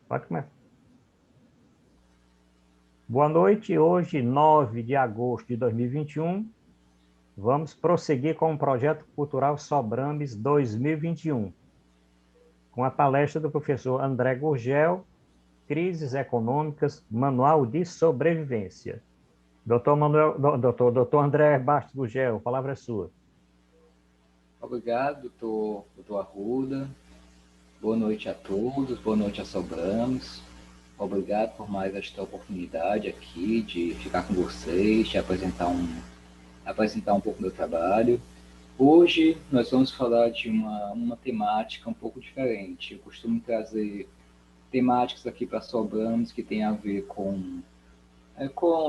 Pode começar. Boa noite. Hoje, 9 de agosto de 2021, vamos prosseguir com o projeto cultural Sobrames 2021, com a palestra do professor André Gurgel, Crises Econômicas, Manual de Sobrevivência. Doutor André Bastos Gurgel, a palavra é sua. Obrigado, doutor Arruda. Boa noite a todos, boa noite a Sobramos. Obrigado por mais esta oportunidade aqui de ficar com vocês, de apresentar um pouco do meu trabalho. Hoje nós vamos falar de uma temática um pouco diferente. Eu costumo trazer temáticas aqui para Sobramos que tem a ver com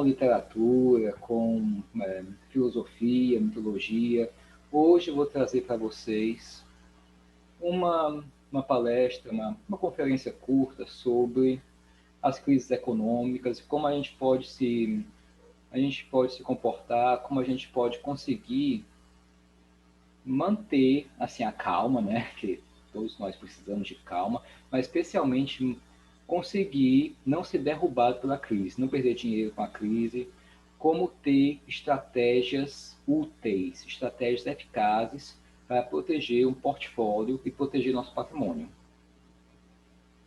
literatura, com filosofia, mitologia. Hoje eu vou trazer para vocês uma palestra, uma conferência curta sobre as crises econômicas, como a gente pode se comportar, como a gente pode conseguir manter assim a calma, né? Que todos nós precisamos de calma, mas especialmente conseguir não ser derrubado pela crise, não perder dinheiro com a crise, como ter estratégias úteis, estratégias eficazes para proteger um portfólio e proteger nosso patrimônio.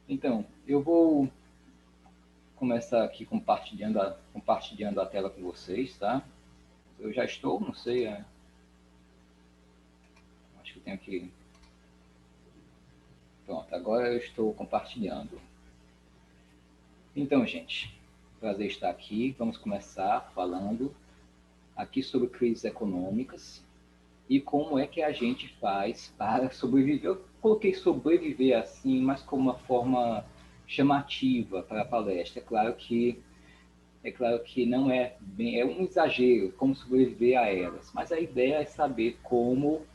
Então, eu vou começar aqui compartilhando a tela com vocês, tá? Eu já estou, não sei, acho que eu tenho que... Pronto, agora eu estou compartilhando. Então, gente, prazer estar aqui. Vamos começar falando aqui sobre crises econômicas e como é que a gente faz para sobreviver. Eu coloquei sobreviver assim, mas como uma forma chamativa para a palestra. É claro que não é bem, é um exagero como sobreviver a elas, mas a ideia é saber como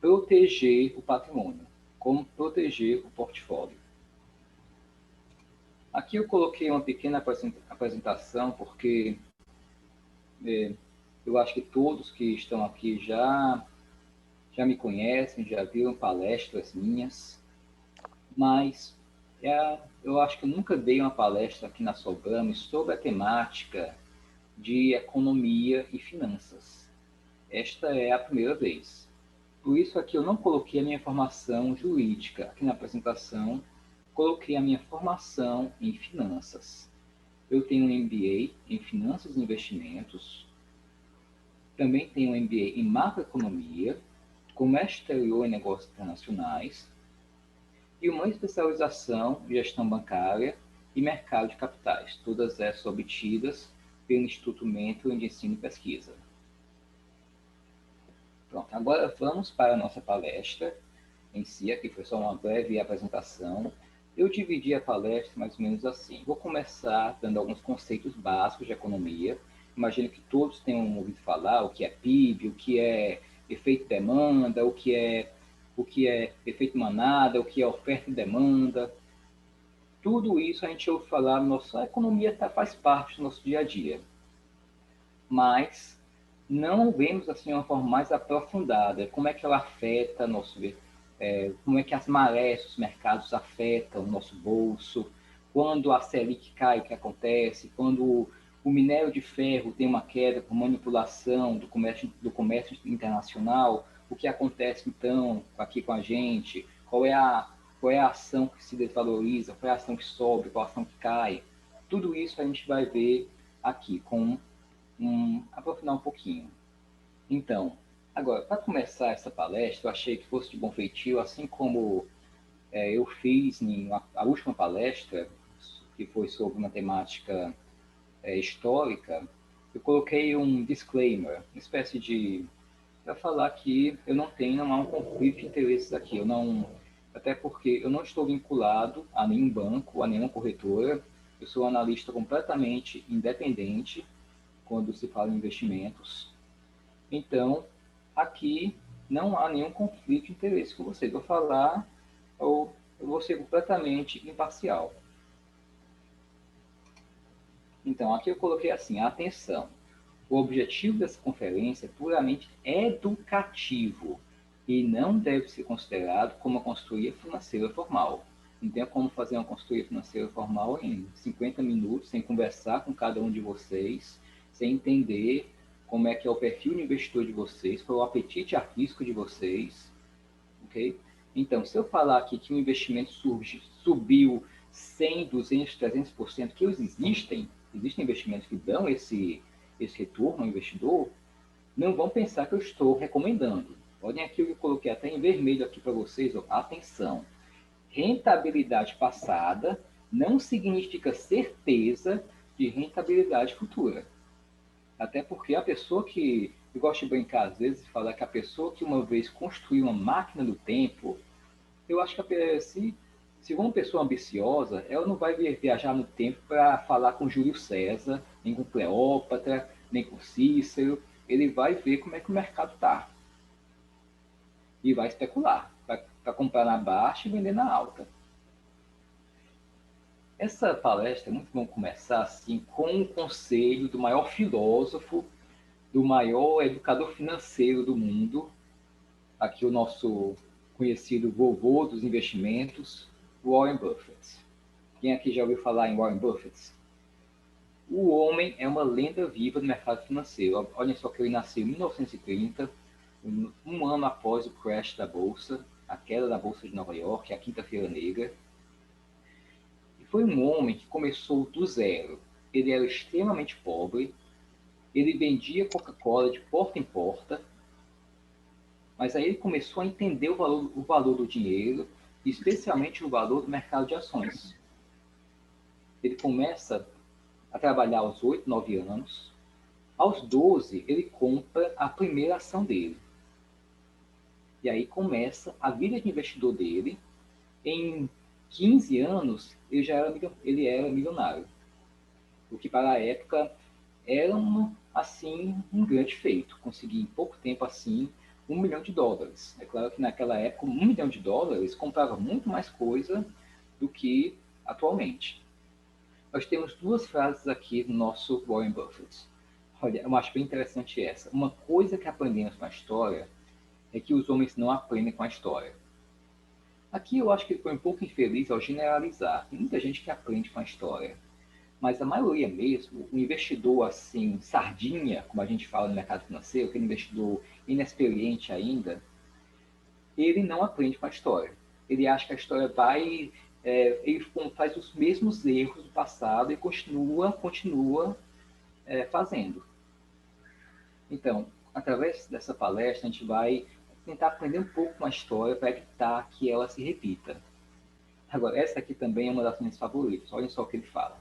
proteger o patrimônio, como proteger o portfólio. Aqui eu coloquei uma pequena apresentação, porque eu acho que todos que estão aqui já me conhecem, já viram palestras minhas, mas eu acho que eu nunca dei uma palestra aqui na Sobrame sobre a temática de economia e finanças. Esta é a primeira vez. Por isso aqui eu não coloquei a minha formação jurídica. Aqui na apresentação, coloquei a minha formação em finanças. Eu tenho um MBA em Finanças e Investimentos, também tenho um MBA em Macroeconomia, Comércio Exterior e Negócios Internacionais, e uma especialização em Gestão Bancária e Mercado de Capitais, todas essas obtidas pelo Instituto Mentor de Ensino e Pesquisa. Pronto, agora vamos para a nossa palestra em si, aqui foi só uma breve apresentação. Eu dividi a palestra mais ou menos assim. Vou começar dando alguns conceitos básicos de economia. Imagino que todos tenham ouvido falar o que é PIB, o que é efeito demanda, o que é efeito manada, o que é oferta e demanda. Tudo isso a gente ouve falar, nossa economia faz parte do nosso dia a dia. Mas não vemos assim uma forma mais aprofundada, como é que ela afeta como é que as marés dos mercados afetam o nosso bolso, quando a Selic cai, o que acontece, quando o minério de ferro tem uma queda por manipulação do comércio internacional, o que acontece então aqui com a gente, qual é a ação que se desvaloriza, qual é a ação que sobe, qual é a ação que cai. Tudo isso a gente vai ver aqui com aprofundar um pouquinho. Então, agora, para começar essa palestra, eu achei que fosse de bom feitio, assim como eu fiz a última palestra, que foi sobre uma temática histórica, eu coloquei um disclaimer, uma espécie de... para falar que eu não há um conflito de interesses aqui, até porque eu não estou vinculado a nenhum banco, a nenhuma corretora, eu sou um analista completamente independente quando se fala em investimentos. Então, aqui não há nenhum conflito de interesse com vocês. Eu vou ser completamente imparcial. Então, aqui eu coloquei assim, atenção. O objetivo dessa conferência é puramente educativo e não deve ser considerado como uma consultoria financeira formal. Não tem como fazer uma consultoria financeira formal em 50 minutos, sem conversar com cada um de vocês, sem entender como é que é o perfil de investidor de vocês, qual é o apetite a risco de vocês, ok? Então, se eu falar aqui que um investimento subiu 100, 200, 300%, que existem investimentos que dão esse retorno ao investidor, não vão pensar que eu estou recomendando. Olhem aqui o que eu coloquei até em vermelho aqui para vocês, ó. Atenção. Rentabilidade passada não significa certeza de rentabilidade futura. Até porque a pessoa que, eu gosto de brincar às vezes, falar que a pessoa que uma vez construiu uma máquina do tempo, eu acho que se uma pessoa ambiciosa, ela não vai viajar no tempo para falar com Júlio César, nem com Cleópatra, nem com Cícero. Ele vai ver como é que o mercado está. E vai especular, para comprar na baixa e vender na alta. Essa palestra é muito bom começar assim com o conselho do maior filósofo, do maior educador financeiro do mundo, aqui o nosso conhecido vovô dos investimentos, Warren Buffett. Quem aqui já ouviu falar em Warren Buffett? O homem é uma lenda viva do mercado financeiro. Olhem só que ele nasceu em 1930, um ano após o crash da Bolsa, a queda da Bolsa de Nova York, a Quinta-feira Negra. E foi um homem que começou do zero. Ele era extremamente pobre, ele vendia Coca-Cola de porta em porta, mas aí ele começou a entender o valor do dinheiro, especialmente o valor do mercado de ações. Ele começa a trabalhar aos 8, 9 anos. Aos 12, ele compra a primeira ação dele. E aí começa a vida de investidor dele. Em 15 anos, ele era milionário. O que para a época era um grande feito. Conseguir em pouco tempo assim $1 milhão. É claro que naquela época $1 milhão comprava muito mais coisa do que atualmente. Nós temos duas frases aqui no nosso Warren Buffett. Olha, eu acho bem interessante essa. Uma coisa que aprendemos com a história é que os homens não aprendem com a história. Aqui eu acho que ele foi um pouco infeliz ao generalizar. Tem muita gente que aprende com a história. Mas a maioria mesmo, o investidor assim, sardinha, como a gente fala no mercado financeiro, aquele investidor inexperiente ainda, ele não aprende com a história. Ele acha que a história ele faz os mesmos erros do passado e continua fazendo. Então, através dessa palestra, a gente vai tentar aprender um pouco com a história para evitar que ela se repita. Agora, essa aqui também é uma das minhas favoritas. Olhem só o que ele fala.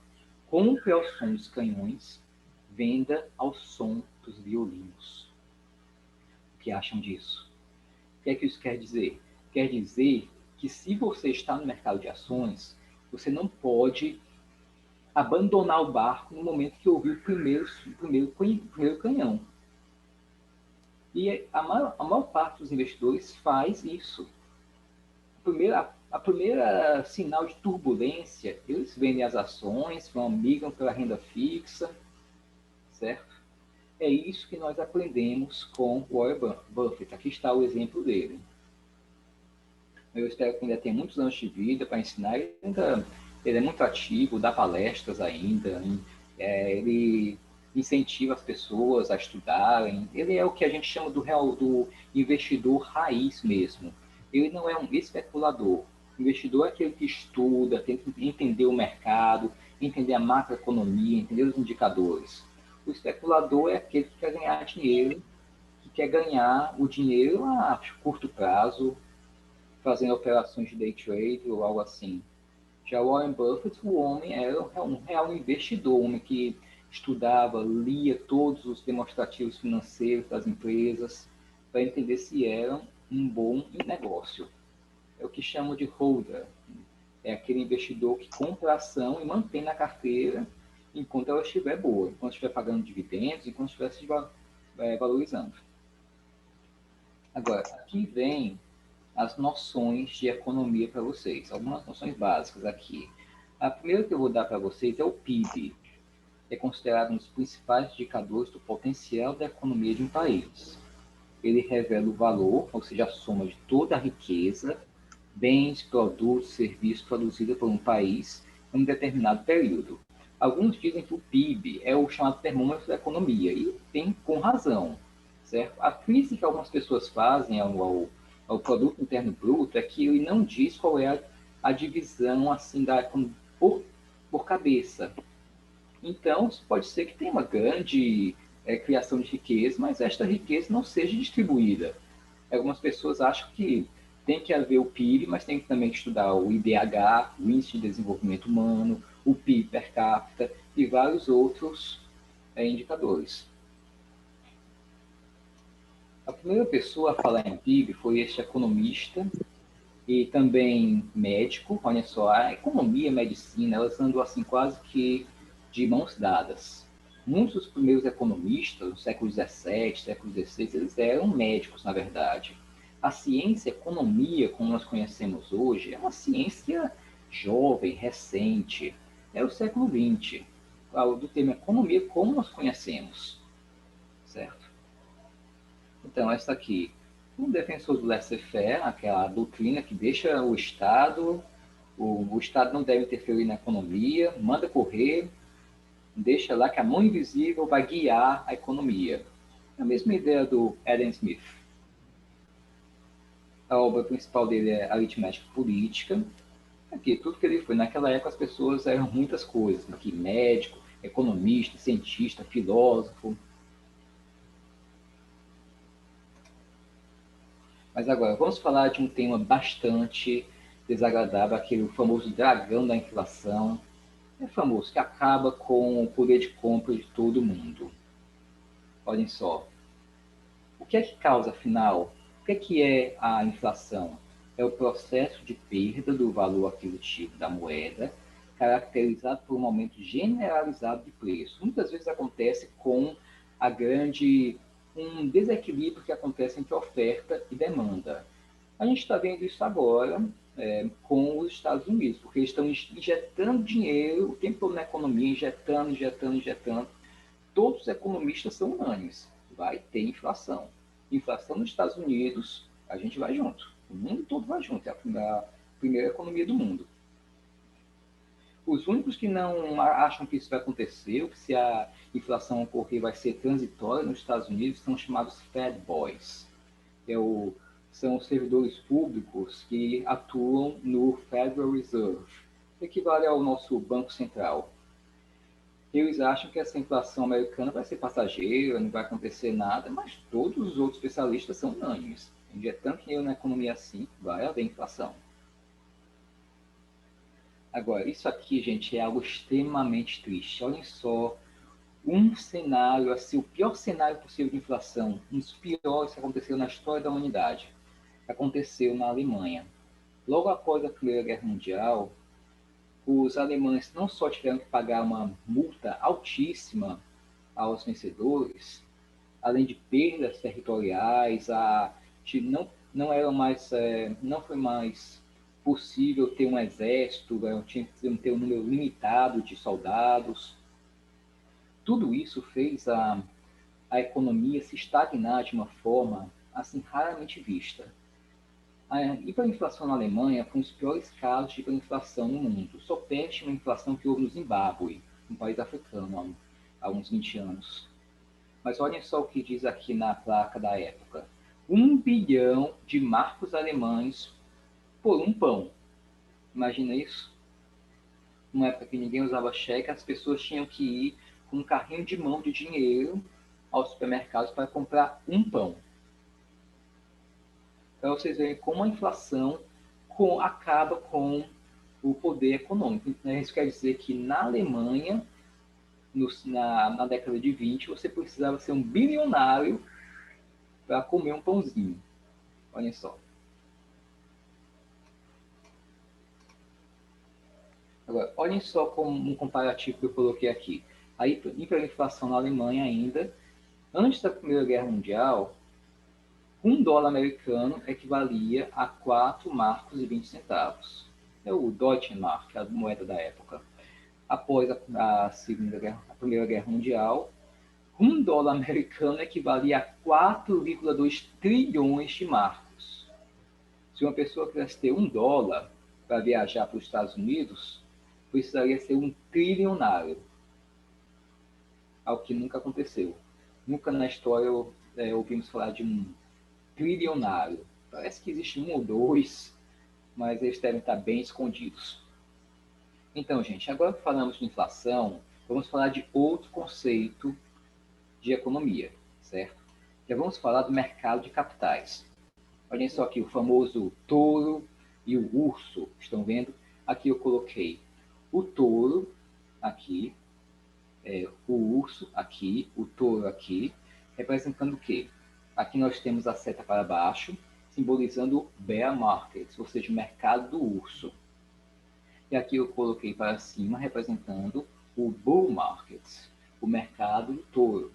Compre ao som dos canhões, venda ao som dos violinos. O que acham disso? O que é que isso quer dizer? Quer dizer que se você está no mercado de ações, você não pode abandonar o barco no momento que ouvir o primeiro canhão. E a maior parte dos investidores faz isso. A primeira sinal de turbulência, eles vendem as ações, migram para a renda fixa, certo? É isso que nós aprendemos com Warren Buffett. Aqui está o exemplo dele. Eu espero que ainda tenha muitos anos de vida para ensinar. Ele é muito ativo, dá palestras ainda. Ele incentiva as pessoas a estudarem. Ele é o que a gente chama do investidor raiz mesmo. Ele não é um especulador. O investidor é aquele que estuda, tenta entender o mercado, entender a macroeconomia, entender os indicadores. O especulador é aquele que quer ganhar dinheiro, que quer ganhar o dinheiro a curto prazo, fazendo operações de day trade ou algo assim. Já Warren Buffett, o homem era um real investidor, um homem que estudava, lia todos os demonstrativos financeiros das empresas para entender se eram um bom negócio. É o que chamam de holder. É aquele investidor que compra a ação e mantém na carteira enquanto ela estiver boa, enquanto estiver pagando dividendos, enquanto estiver se valorizando. Agora, aqui vem as noções de economia para vocês. Algumas noções básicas aqui. A primeira que eu vou dar para vocês é o PIB. É considerado um dos principais indicadores do potencial da economia de um país. Ele revela o valor, ou seja, a soma de toda a riqueza bens, produtos, serviços produzidos por um país em um determinado período. Alguns dizem que o PIB é o chamado termômetro da economia, e tem com razão, certo? A crítica que algumas pessoas fazem ao produto interno bruto é que ele não diz qual é a divisão assim por, por cabeça. Então, pode ser que tenha uma grande criação de riqueza, mas esta riqueza não seja distribuída. Algumas pessoas acham que tem que haver o PIB, mas tem que também estudar o IDH, o Índice de Desenvolvimento Humano, o PIB per capita e vários outros indicadores. A primeira pessoa a falar em PIB foi este economista e também médico. Olha só, a economia e a medicina, elas andam assim quase que de mãos dadas. Muitos dos primeiros economistas, no século XVII, século XVI, eles eram médicos, na verdade. A ciência, a economia, como nós conhecemos hoje, é uma ciência jovem, recente. É o século XX, do termo economia como nós conhecemos, certo? Então, essa aqui, um defensor do laissez-faire, aquela doutrina que deixa o Estado, o Estado não deve interferir na economia, manda correr, deixa lá que a mão invisível vai guiar a economia. É a mesma ideia do Adam Smith. A obra principal dele é Aritmética Política. Aqui, tudo que ele foi. Naquela época as pessoas eram muitas coisas. Aqui, médico, economista, cientista, filósofo. Mas agora, vamos falar de um tema bastante desagradável, aquele famoso dragão da inflação. É famoso, que acaba com o poder de compra de todo mundo. Olhem só. O que é que causa, afinal? O que é a inflação? É o processo de perda do valor aquisitivo da moeda, caracterizado por um aumento generalizado de preço. Muitas vezes acontece com um desequilíbrio que acontece entre oferta e demanda. A gente está vendo isso agora com os Estados Unidos, porque eles estão injetando dinheiro o tempo todo na economia, injetando. Todos os economistas são unânimes. Vai ter inflação. Inflação nos Estados Unidos, a gente vai junto. O mundo todo vai junto. É a primeira economia do mundo. Os únicos que não acham que isso vai acontecer, ou que se a inflação ocorrer vai ser transitória nos Estados Unidos, são chamados Fed Boys. São os servidores públicos que atuam no Federal Reserve, que equivale ao nosso Banco Central. Eles acham que essa inflação americana vai ser passageira, não vai acontecer nada, mas todos os outros especialistas são unânimes. Injetando dinheiro na economia assim, vai haver inflação. Agora, isso aqui, gente, é algo extremamente triste. Olhem só, um cenário, assim, o pior cenário possível de inflação, um dos piores que aconteceu na história da humanidade, aconteceu na Alemanha. Logo após a Primeira Guerra Mundial, os alemães não só tiveram que pagar uma multa altíssima aos vencedores, além de perdas territoriais, não foi mais possível ter um exército, tinha que ter um número limitado de soldados. Tudo isso fez a economia se estagnar de uma forma assim raramente vista. A hiperinflação na Alemanha foi um dos piores casos de hiperinflação no mundo. Só perde uma inflação que houve no Zimbábue, um país africano, há uns 20 anos. Mas olhem só o que diz aqui na placa da época. 1 bilhão de marcos alemães por um pão. Imagina isso? Numa época que ninguém usava cheque, as pessoas tinham que ir com um carrinho de mão de dinheiro aos supermercados para comprar um pão. Para vocês verem como a inflação acaba com o poder econômico. Isso quer dizer que na Alemanha, na década de 20, você precisava ser um bilionário para comer um pãozinho. Olhem só. Agora, olhem só como um comparativo que eu coloquei aqui. A hiperinflação na Alemanha ainda, antes da Primeira Guerra Mundial, $1 americano equivalia a 4 marcos e 20 centavos. É o Deutsche Mark, a moeda da época. Após a Primeira Guerra Mundial, $1 americano equivalia a 4,2 trilhões de marcos. Se Se uma pessoa quisesse ter $1 para viajar para os Estados Unidos, precisaria ser um trilionário, algo que nunca aconteceu. Nunca na história ouvimos falar de um trilionário. Parece que existe um ou dois, mas eles devem estar bem escondidos. Então, gente, agora que falamos de inflação, vamos falar de outro conceito de economia, certo? Já vamos falar do mercado de capitais. Olhem só aqui o famoso touro e o urso. Estão vendo? Aqui eu coloquei o touro aqui, o urso aqui, o touro aqui, representando o quê? Aqui nós temos a seta para baixo, simbolizando o bear market, ou seja, o mercado do urso. E aqui eu coloquei para cima, representando o bull market, o mercado do touro.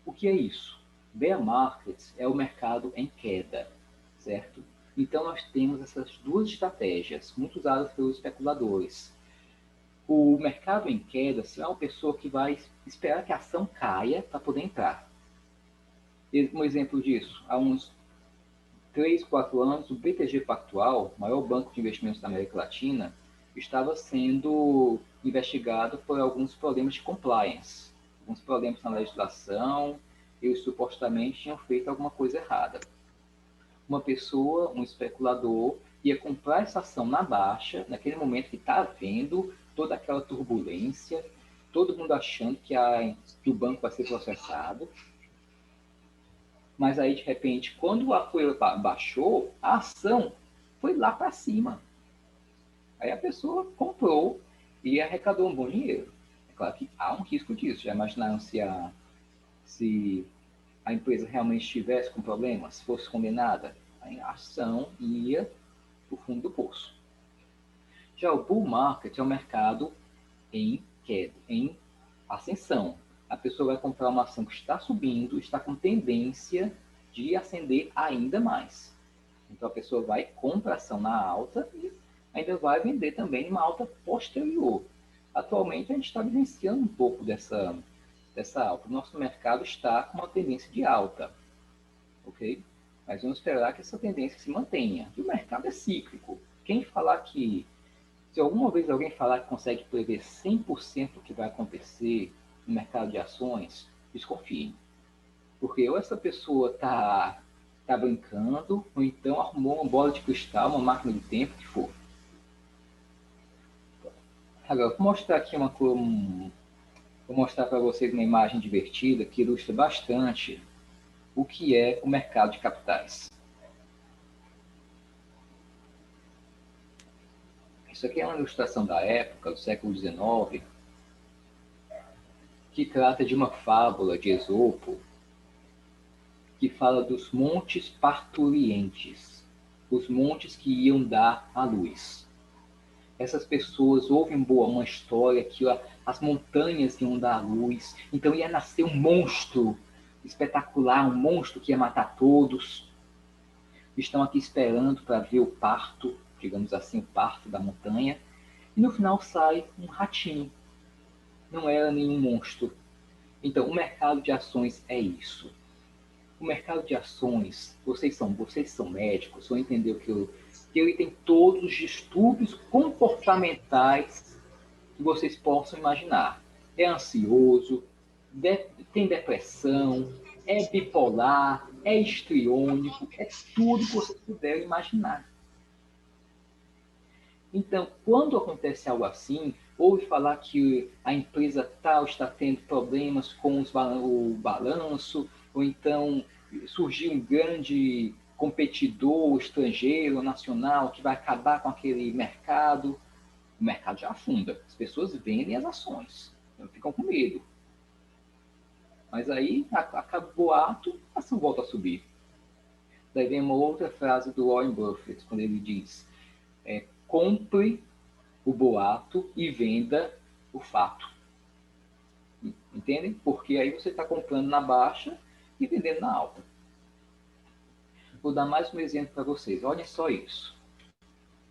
O que é isso? Bear market é o mercado em queda, certo? Então nós temos essas duas estratégias, muito usadas pelos especuladores. O mercado em queda será uma pessoa que vai esperar que a ação caia para poder entrar. Um exemplo disso, há uns 3, 4 anos, o BTG Pactual, o maior banco de investimentos da América Latina, estava sendo investigado por alguns problemas de compliance, alguns problemas na legislação, eles supostamente tinham feito alguma coisa errada. Uma pessoa, um especulador, ia comprar essa ação na baixa, naquele momento que está havendo toda aquela turbulência, todo mundo achando que o banco vai ser processado. Mas aí, de repente, quando a poeira baixou, a ação foi lá para cima. Aí a pessoa comprou e arrecadou um bom dinheiro. É claro que há um risco disso. Já imaginaram se a empresa realmente estivesse com problemas, fosse condenada? A ação ia para o fundo do poço. Já o bull market é um mercado em queda, em ascensão. A pessoa vai comprar uma ação que está subindo, está com tendência de ascender ainda mais. Então a pessoa vai compra a ação na alta e ainda vai vender também numa alta posterior. Atualmente a gente está vivenciando um pouco dessa alta. O nosso mercado está com uma tendência de alta, ok? Mas vamos esperar que essa tendência se mantenha. E o mercado é cíclico. Se alguma vez alguém falar que consegue prever 100% o que vai acontecer no mercado de ações, desconfiem. Porque ou essa pessoa está brincando, ou então arrumou uma bola de cristal, uma máquina do tempo, o que for. Agora, vou mostrar aqui vou mostrar para vocês uma imagem divertida que ilustra bastante o que é o mercado de capitais. Isso aqui é uma ilustração da época, do século XIX, que trata de uma fábula de Esopo, que fala dos montes parturientes, os montes que iam dar à luz. Essas pessoas ouvem uma história que as montanhas iam dar à luz, então ia nascer um monstro espetacular, um monstro que ia matar todos. Estão aqui esperando para ver o parto, digamos assim, o parto da montanha, e no final sai um ratinho. Não era nenhum monstro. Então, o mercado de ações é isso. O mercado de ações, vocês são médicos, vão entender que ele tem todos os distúrbios comportamentais que vocês possam imaginar. É ansioso, tem depressão, é bipolar, é histriônico, é tudo que vocês puderem imaginar. Então, quando acontece algo assim, ouve falar que a empresa tal está tendo problemas com o balanço, ou então surgiu um grande competidor estrangeiro, nacional, que vai acabar com aquele mercado, o mercado já afunda. As pessoas vendem as ações, então ficam com medo. Mas aí acaba o boato, a ação volta a subir. Daí vem uma outra frase do Warren Buffett, quando ele diz: compre o boato e venda o fato. Entendem? Porque aí você está comprando na baixa e vendendo na alta. Vou dar mais um exemplo para vocês. Olhem só isso.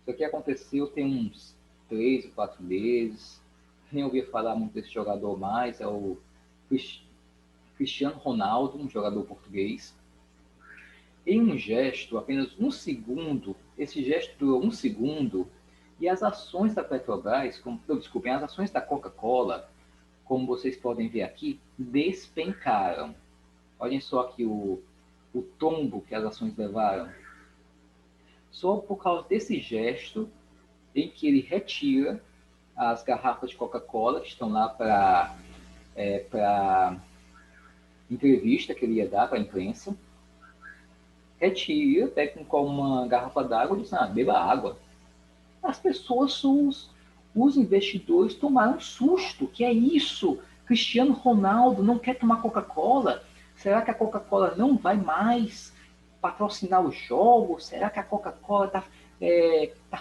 Isso aqui aconteceu tem uns 3 ou 4 meses. Nem ouvi falar muito desse jogador mais. É o Cristiano Ronaldo, um jogador português. em um gesto, apenas um segundo, esse gesto durou um segundo, e as ações da Petrobras, desculpem, as ações da Coca-Cola, como vocês podem ver aqui, despencaram. Olhem só aqui o tombo que as ações levaram. Só por causa desse gesto em que ele retira as garrafas de Coca-Cola que estão lá para entrevista que ele ia dar para a imprensa, retira, pega com uma garrafa d'água e diz, beba água. As pessoas, os investidores tomaram um susto, que é isso? Cristiano Ronaldo não quer tomar Coca-Cola? Será que a Coca-Cola não vai mais patrocinar os jogos? Será que a Coca-Cola tá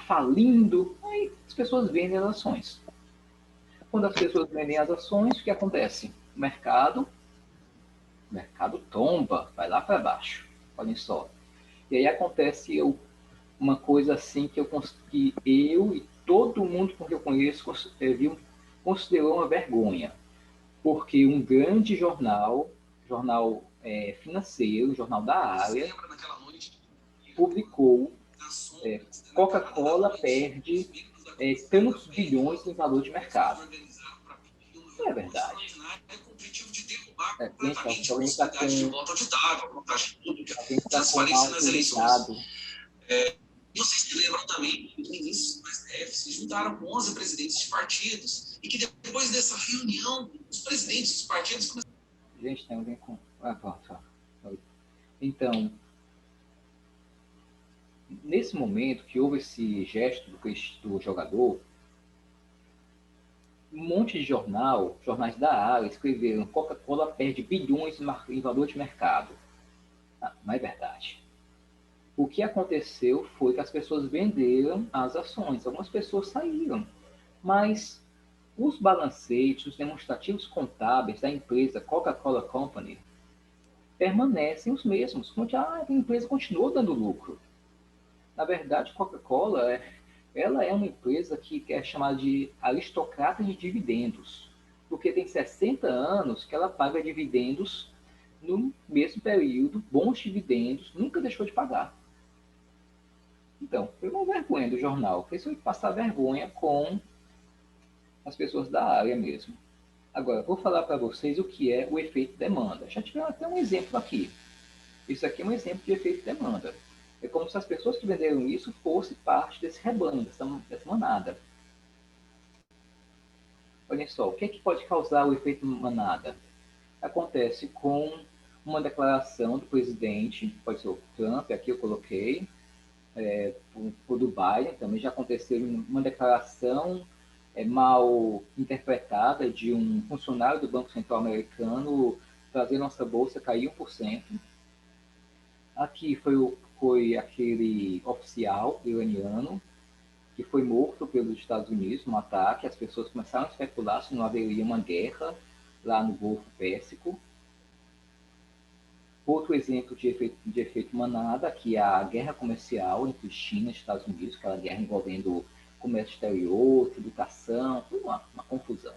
falindo? Aí as pessoas vendem as ações. Quando as pessoas vendem as ações, o que acontece? O mercado tomba, vai lá para baixo. Olhem só. E aí acontece uma coisa assim que eu e todo mundo com que eu conheço considerou uma vergonha. Porque um grande jornal financeiro, jornal da área, publicou Coca-Cola perde tantos bilhões em valor de mercado. Não é verdade. Gente, alguém está com o áudio ligado. Vocês se lembram também que no início do STF se juntaram com 11 presidentes de partidos e que depois dessa reunião, os presidentes dos partidos começaram... Gente, tem alguém com... Então, nesse momento que houve esse gesto do jogador, um monte de jornais da área escreveram Coca-Cola perde bilhões em valor de mercado. Não é verdade. O que aconteceu foi que as pessoas venderam as ações. Algumas pessoas saíram. Mas os balancetes, os demonstrativos contábeis da empresa Coca-Cola Company permanecem os mesmos. A empresa continuou dando lucro. Na verdade, Coca-Cola ela é uma empresa que é chamada de aristocrata de dividendos, porque tem 60 anos que ela paga dividendos no mesmo período, bons dividendos, nunca deixou de pagar. Então, foi uma vergonha do jornal, fez eu passar vergonha com as pessoas da área mesmo. Agora, vou falar para vocês o que é o efeito demanda. Já tivemos até um exemplo aqui. Isso aqui é um exemplo de efeito demanda. É como se as pessoas que venderam isso fossem parte desse rebanho, dessa manada. Olhem só, o que é que pode causar o efeito manada? Acontece com uma declaração do presidente, pode ser o Trump, aqui eu coloquei, o do Biden, também já aconteceu uma declaração mal interpretada de um funcionário do Banco Central americano fazer nossa bolsa cair 1%. Aqui foi aquele oficial iraniano que foi morto pelos Estados Unidos no ataque. As pessoas começaram a especular se não haveria uma guerra lá no Golfo Pérsico. Outro exemplo de efeito manada, que é a guerra comercial entre China e Estados Unidos, aquela guerra envolvendo comércio exterior, tributação, uma confusão.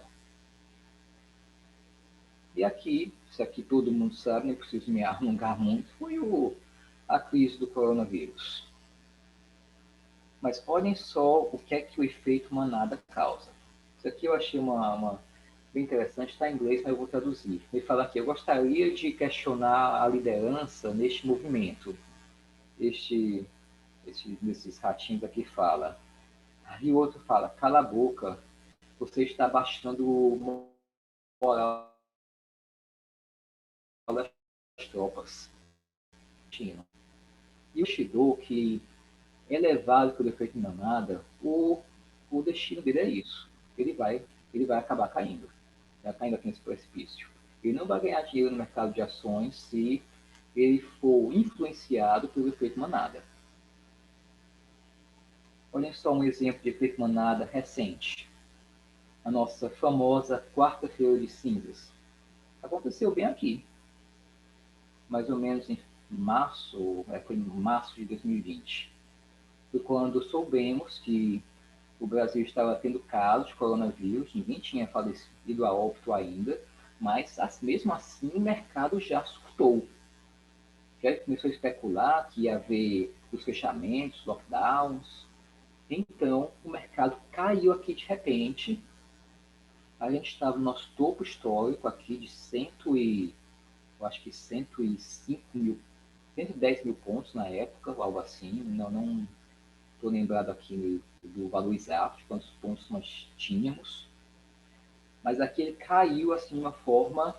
E aqui, isso aqui todo mundo sabe, nem preciso me alongar muito, foi a crise do coronavírus. Mas olhem só o que é que o efeito manada causa. Isso aqui eu achei bem interessante, está em inglês, mas eu vou traduzir. Ele fala aqui, eu gostaria de questionar a liderança neste movimento. Desses ratinhos aqui fala. E o outro fala, cala a boca, você está baixando o moral das tropas. E o investidor que é levado pelo efeito manada, o destino dele é isso. Ele vai acabar caindo. Vai caindo aqui nesse precipício. Ele não vai ganhar dinheiro no mercado de ações se ele for influenciado pelo efeito manada. Olhem só um exemplo de efeito manada recente. A nossa famosa quarta-feira de cinzas. Aconteceu bem aqui. Mais ou menos em março, foi em março de 2020. Foi quando soubemos que o Brasil estava tendo casos de coronavírus, ninguém tinha falecido a óbito ainda, mas mesmo assim o mercado já surtou. já começou a especular que ia haver os fechamentos, lockdowns. Então, o mercado caiu aqui de repente. A gente estava no nosso topo histórico aqui de eu acho que 105 mil, 110 mil pontos na época, algo assim. Não estou lembrado aqui do valor exato, de quantos pontos nós tínhamos. Mas aqui ele caiu assim de uma forma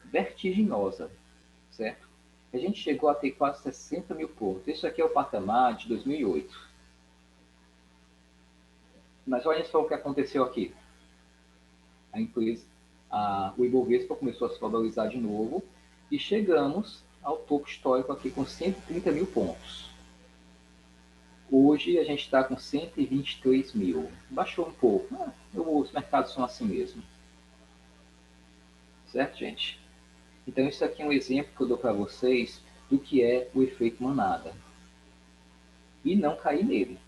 vertiginosa, certo? A gente chegou a ter quase 60 mil pontos. Isso aqui é o patamar de 2008. Mas olha só o que aconteceu aqui. A empresa, o Ibovespa começou a se valorizar de novo e chegamos ao topo histórico aqui com 130 mil pontos. Hoje a gente está com 123 mil. Baixou um pouco. Os mercados são assim mesmo. Certo, gente? Então, isso aqui é um exemplo que eu dou para vocês do que é o efeito manada. E não cair nele.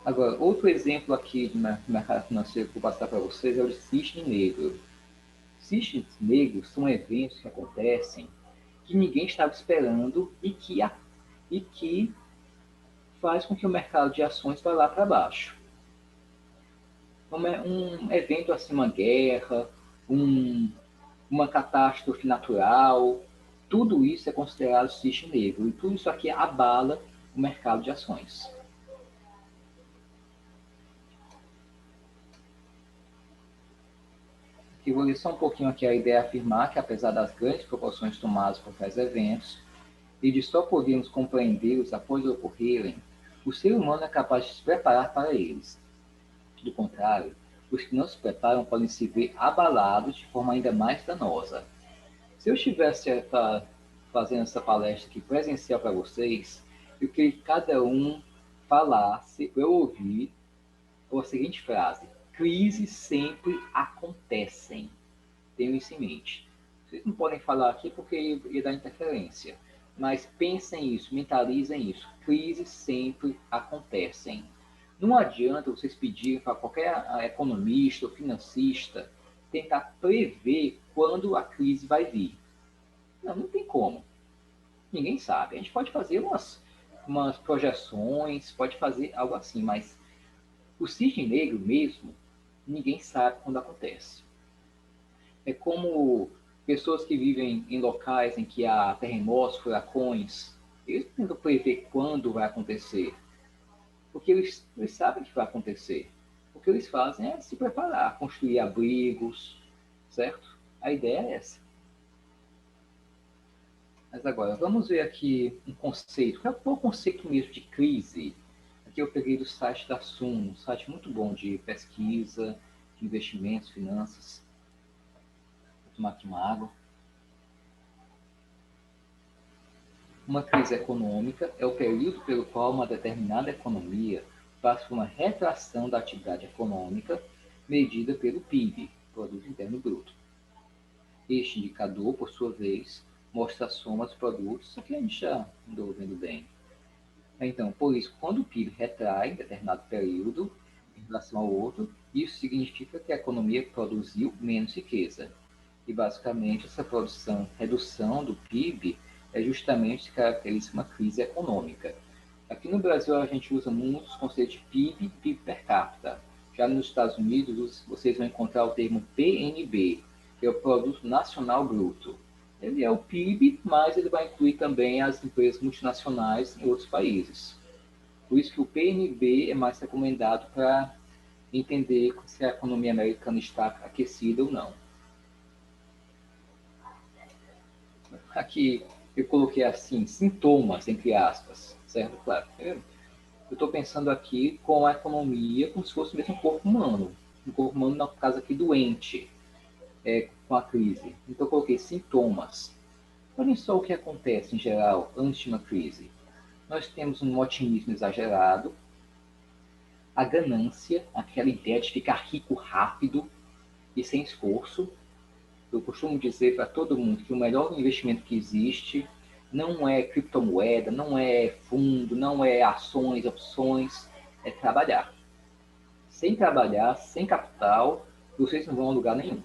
Agora, outro exemplo aqui de mercado financeiro que eu vou passar para vocês é o de cisne negro. Cisnes negros são eventos que acontecem que ninguém estava esperando e que faz com que o mercado de ações vá lá para baixo. Um evento assim, uma guerra, uma catástrofe natural, tudo isso é considerado cisne negro e tudo isso aqui abala o mercado de ações. E vou ler só um pouquinho aqui a ideia afirmar que, apesar das grandes proporções tomadas por tais eventos e de só podermos compreendê-los após ocorrerem, o ser humano é capaz de se preparar para eles. Do contrário, os que não se preparam podem se ver abalados de forma ainda mais danosa. Se eu estivesse fazendo essa palestra aqui presencial para vocês, eu queria que cada um falasse, para eu ouvir, a seguinte frase: crises sempre acontecem. Tenham isso em mente. Vocês não podem falar aqui porque ia dar interferência, mas pensem isso, mentalizem isso. Crises sempre acontecem. Não adianta vocês pedirem para qualquer economista ou financista tentar prever quando a crise vai vir. Não tem como. Ninguém sabe. A gente pode fazer umas projeções, pode fazer algo assim, mas o cisne negro mesmo, ninguém sabe quando acontece. É como pessoas que vivem em locais em que há terremotos, furacões, eles tentam prever quando vai acontecer, porque eles sabem que vai acontecer. O que eles fazem é se preparar, construir abrigos, certo? A ideia é essa. Mas agora, vamos ver aqui um conceito. Qual é o conceito mesmo de crise? Aqui eu peguei do site da Suno, um site muito bom de pesquisa, de investimentos, finanças. Vou tomar aqui uma água. Uma crise econômica é o período pelo qual uma determinada economia passa por uma retração da atividade econômica medida pelo PIB, Produto Interno Bruto. Este indicador, por sua vez, mostra a soma dos produtos, isso aqui a gente já andou vendo bem. Então, por isso, quando o PIB retrai em determinado período em relação ao outro, isso significa que a economia produziu menos riqueza. E, basicamente, essa redução do PIB é justamente se caracteriza uma crise econômica. Aqui no Brasil, a gente usa muito os conceitos de PIB e PIB per capita. Já nos Estados Unidos, vocês vão encontrar o termo PNB, que é o Produto Nacional Bruto. Ele é o PIB, mas ele vai incluir também as empresas multinacionais em outros países. Por isso que o PNB é mais recomendado para entender se a economia americana está aquecida ou não. Aqui eu coloquei assim, sintomas, entre aspas, certo? Claro. Eu estou pensando aqui com a economia como se fosse mesmo um corpo humano. Um corpo humano, no caso aqui, doente, com a crise. Então eu coloquei sintomas. Olhem só o que acontece, em geral, antes de uma crise. Nós temos um otimismo exagerado, a ganância, aquela ideia de ficar rico rápido e sem esforço. Eu costumo dizer para todo mundo que o melhor investimento que existe não é criptomoeda, não é fundo, não é ações, opções, é trabalhar. Sem trabalhar, sem capital, vocês não vão a lugar nenhum.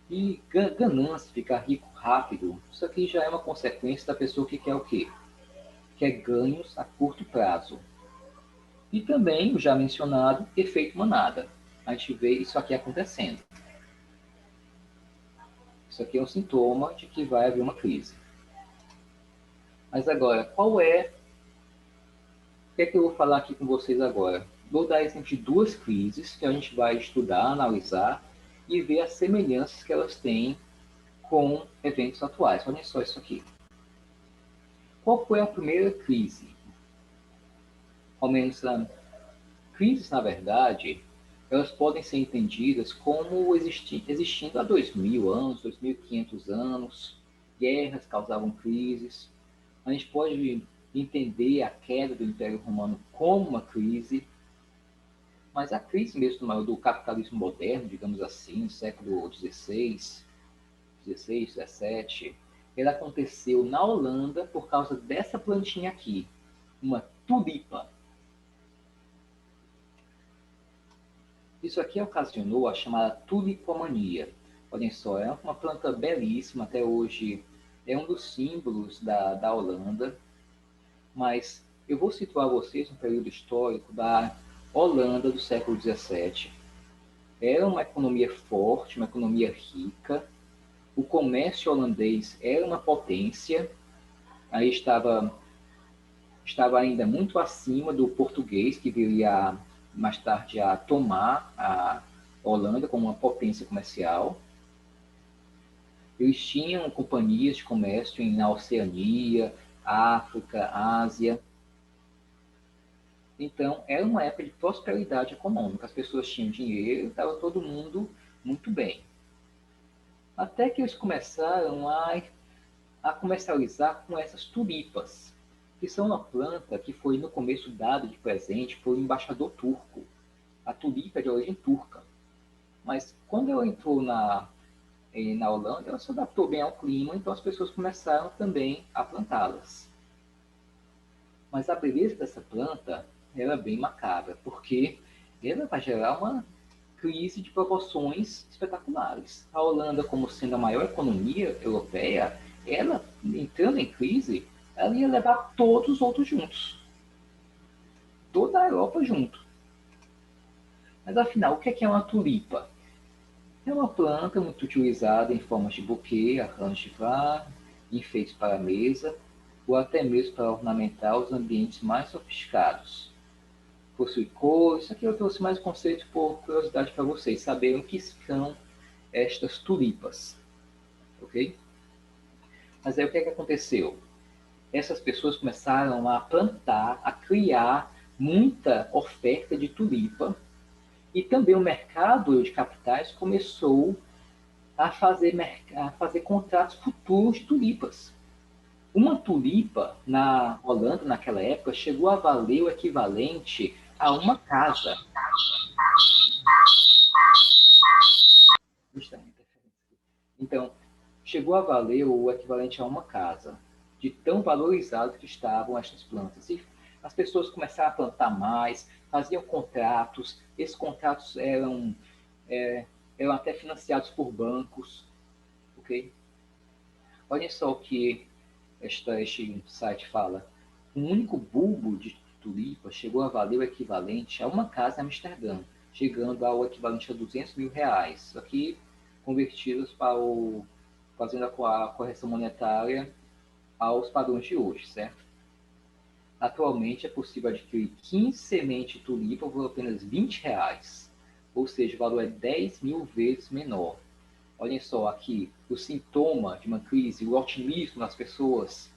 E ganância, ficar rico rápido, isso aqui já é uma consequência da pessoa que quer o quê? Quer ganhos a curto prazo. E também, o já mencionado, efeito manada. A gente vê isso aqui acontecendo. Isso aqui é um sintoma de que vai haver uma crise. Mas agora, qual é... O que é que eu vou falar aqui com vocês agora? Vou dar exemplo de duas crises que a gente vai estudar, analisar e ver as semelhanças que elas têm com eventos atuais. Olhem só isso aqui. Qual foi a primeira crise? Ao menos, crises, na verdade, elas podem ser entendidas como existindo há 2000 anos, 2500 anos. Guerras causavam crises. A gente pode entender a queda do Império Romano como uma crise, mas a crise mesmo do capitalismo moderno, digamos assim, no século XVI, XVII, ela aconteceu na Holanda por causa dessa plantinha aqui, uma tulipa. Isso aqui ocasionou a chamada tulipomania. Olhem só, é uma planta belíssima, até hoje é um dos símbolos da Holanda, mas eu vou situar vocês no período histórico da Holanda do século XVII. Era uma economia forte, uma economia rica, o comércio holandês era uma potência, aí estava ainda muito acima do português, que viria mais tarde a tomar a Holanda como uma potência comercial. Eles tinham companhias de comércio na Oceania, África, Ásia. Então, era uma época de prosperidade econômica. As pessoas tinham dinheiro, estava todo mundo muito bem. Até que eles começaram a comercializar com essas tulipas, que são uma planta que foi no começo dada de presente por um embaixador turco. A tulipa é de origem turca. Mas quando ela entrou na Holanda, ela se adaptou bem ao clima, então as pessoas começaram também a plantá-las. Mas a beleza dessa planta é bem macabra, porque ela vai gerar uma crise de proporções espetaculares. A Holanda, como sendo a maior economia europeia, ela, entrando em crise, ela ia levar todos os outros juntos. Toda a Europa junto. Mas afinal, o que é uma tulipa? É uma planta muito utilizada em formas de buquê, arranjo de bar, enfeites para a mesa, ou até mesmo para ornamentar os ambientes mais sofisticados. Possui cores, aqui eu trouxe mais conceitos por curiosidade para vocês saberem o que são estas tulipas. Ok? Mas aí o que aconteceu? Essas pessoas começaram a plantar, a criar muita oferta de tulipa, e também o mercado de capitais começou a fazer contratos futuros de tulipas. Uma tulipa na Holanda, naquela época, chegou a valer o equivalente a uma casa. Então, chegou a valer o equivalente a uma casa, de tão valorizadas que estavam estas plantas. E as pessoas começaram a plantar mais, faziam contratos, esses contratos eram até financiados por bancos, ok? Olhem só o que este site fala. Um único bulbo de tulipa chegou a valer o equivalente a uma casa em Amsterdã, chegando ao equivalente a 200 mil reais. Isso aqui convertidos para fazendo a correção monetária aos padrões de hoje, certo? Atualmente é possível adquirir 15 sementes de tulipa por apenas 20 reais, ou seja, o valor é 10 mil vezes menor. Olhem só aqui o sintoma de uma crise, o otimismo das pessoas.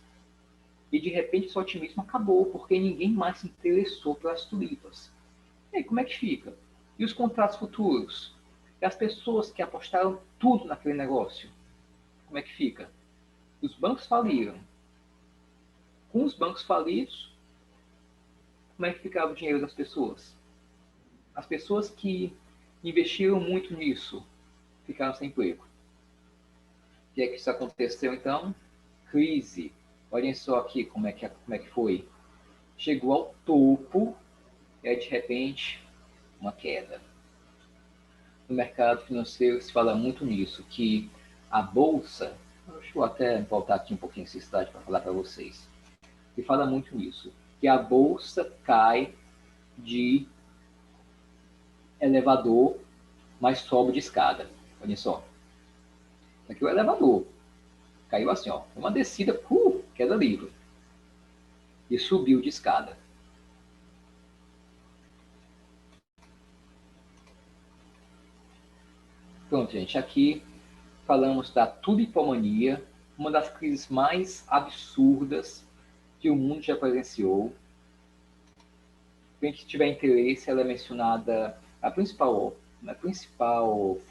E de repente esse otimismo acabou, porque ninguém mais se interessou pelas tulipas. E aí, como é que fica? E os contratos futuros? E as pessoas que apostaram tudo naquele negócio? Como é que fica? Os bancos faliram. Com os bancos falidos, como é que ficava o dinheiro das pessoas? As pessoas que investiram muito nisso ficaram sem emprego. O que é que isso aconteceu então? Crise. Olhem só aqui como é que foi. Chegou ao topo e aí de repente uma queda. no mercado financeiro se fala muito nisso, que a bolsa, deixa eu até voltar aqui um pouquinho esse slide para falar para vocês, se fala muito nisso, que a bolsa cai de elevador, mas sobe de escada. Olha só, aqui é o elevador, caiu assim, ó, uma descida, queda livre, e subiu de escada. Pronto, gente, aqui falamos da tulipomania, uma das crises mais absurdas que o mundo já presenciou. Quem tiver interesse, ela é mencionada, a principal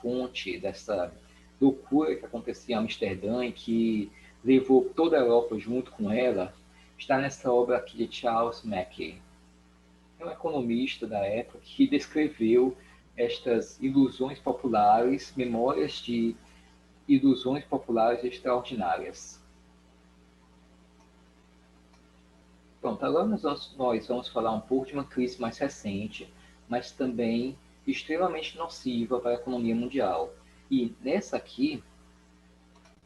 fonte dessa loucura que acontecia em Amsterdã e que levou toda a Europa junto com ela, está nessa obra aqui de Charles Mackay. É um economista da época que descreveu estas ilusões populares, memórias de ilusões populares extraordinárias. Pronto, agora nós vamos falar um pouco de uma crise mais recente, mas também extremamente nociva para a economia mundial. E nessa aqui,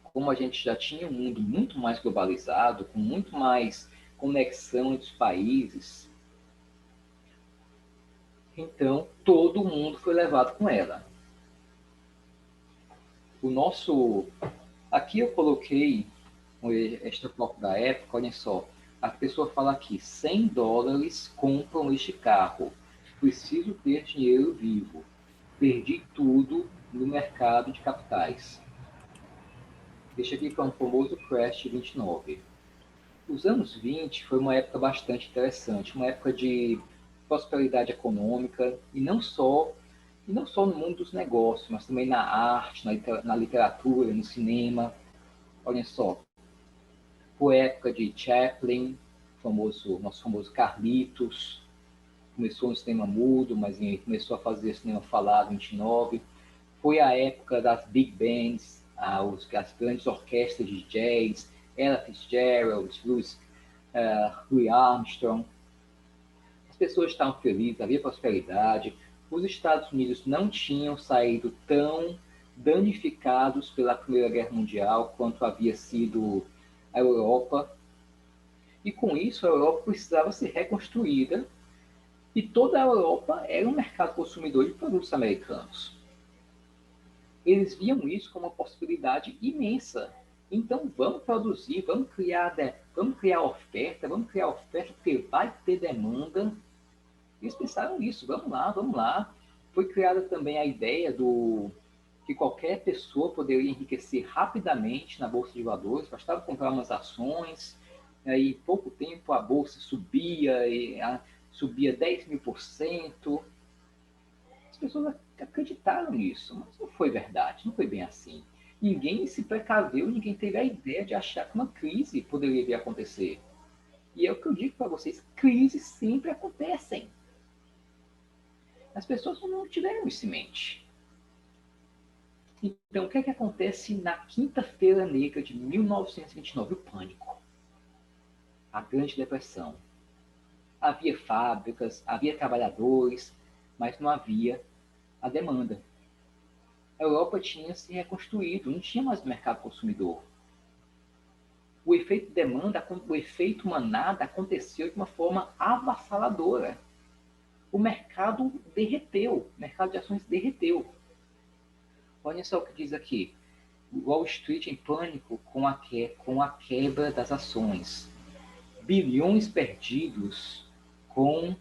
como a gente já tinha um mundo muito mais globalizado, com muito mais conexão entre os países, então todo mundo foi levado com ela. Aqui eu coloquei este foco da época, olha só. A pessoa fala aqui, $100 compram este carro. Preciso ter dinheiro vivo. Perdi tudo no mercado de capitais. Este aqui foi um famoso crash de 29. Os anos 20 foi uma época bastante interessante, uma época de prosperidade econômica, e não só no mundo dos negócios, mas também na arte, na literatura, no cinema. Olha só, foi a época de Chaplin, nosso famoso Carlitos, começou no cinema mudo, mas começou a fazer cinema falado em 29. Foi a época das big bands, as grandes orquestras de jazz, Ella Fitzgerald, Louis Armstrong. As pessoas estavam felizes, havia prosperidade. Os Estados Unidos não tinham saído tão danificados pela Primeira Guerra Mundial quanto havia sido a Europa. E com isso, a Europa precisava ser reconstruída, e toda a Europa era um mercado consumidor de produtos americanos. Eles viam isso como uma possibilidade imensa. Então, vamos produzir, vamos criar oferta, porque vai ter demanda. Eles pensaram nisso, vamos lá. Foi criada também a ideia que qualquer pessoa poderia enriquecer rapidamente na Bolsa de Valores, bastava comprar umas ações, e em pouco tempo a Bolsa subia 10.000%. As pessoas acreditaram nisso, mas não foi verdade, não foi bem assim. Ninguém se precaveu, ninguém teve a ideia de achar que uma crise poderia vir a acontecer. E é o que eu digo para vocês, crises sempre acontecem. As pessoas não tiveram isso em mente. Então, o que é que acontece na Quinta-feira Negra de 1929? O pânico. A Grande Depressão. Havia fábricas, havia trabalhadores, mas não havia a demanda. A Europa tinha se reconstruído, não tinha mais mercado consumidor. O efeito demanda, o efeito manada aconteceu de uma forma avassaladora. O mercado derreteu, o mercado de ações derreteu. Olha só o que diz aqui. Wall Street em pânico com a quebra das ações. Bilhões perdidos com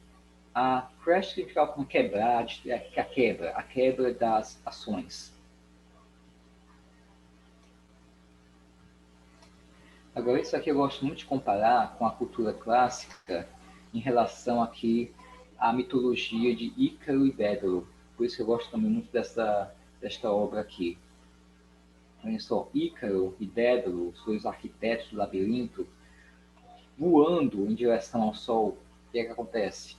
a crash significa como a quebra das ações. Agora, isso aqui eu gosto muito de comparar com a cultura clássica em relação aqui à mitologia de Ícaro e Dédalo. Por isso que eu gosto também muito desta obra aqui. Olha só, Ícaro e Dédalo, os dois arquitetos do labirinto, voando em direção ao sol. O que é que acontece?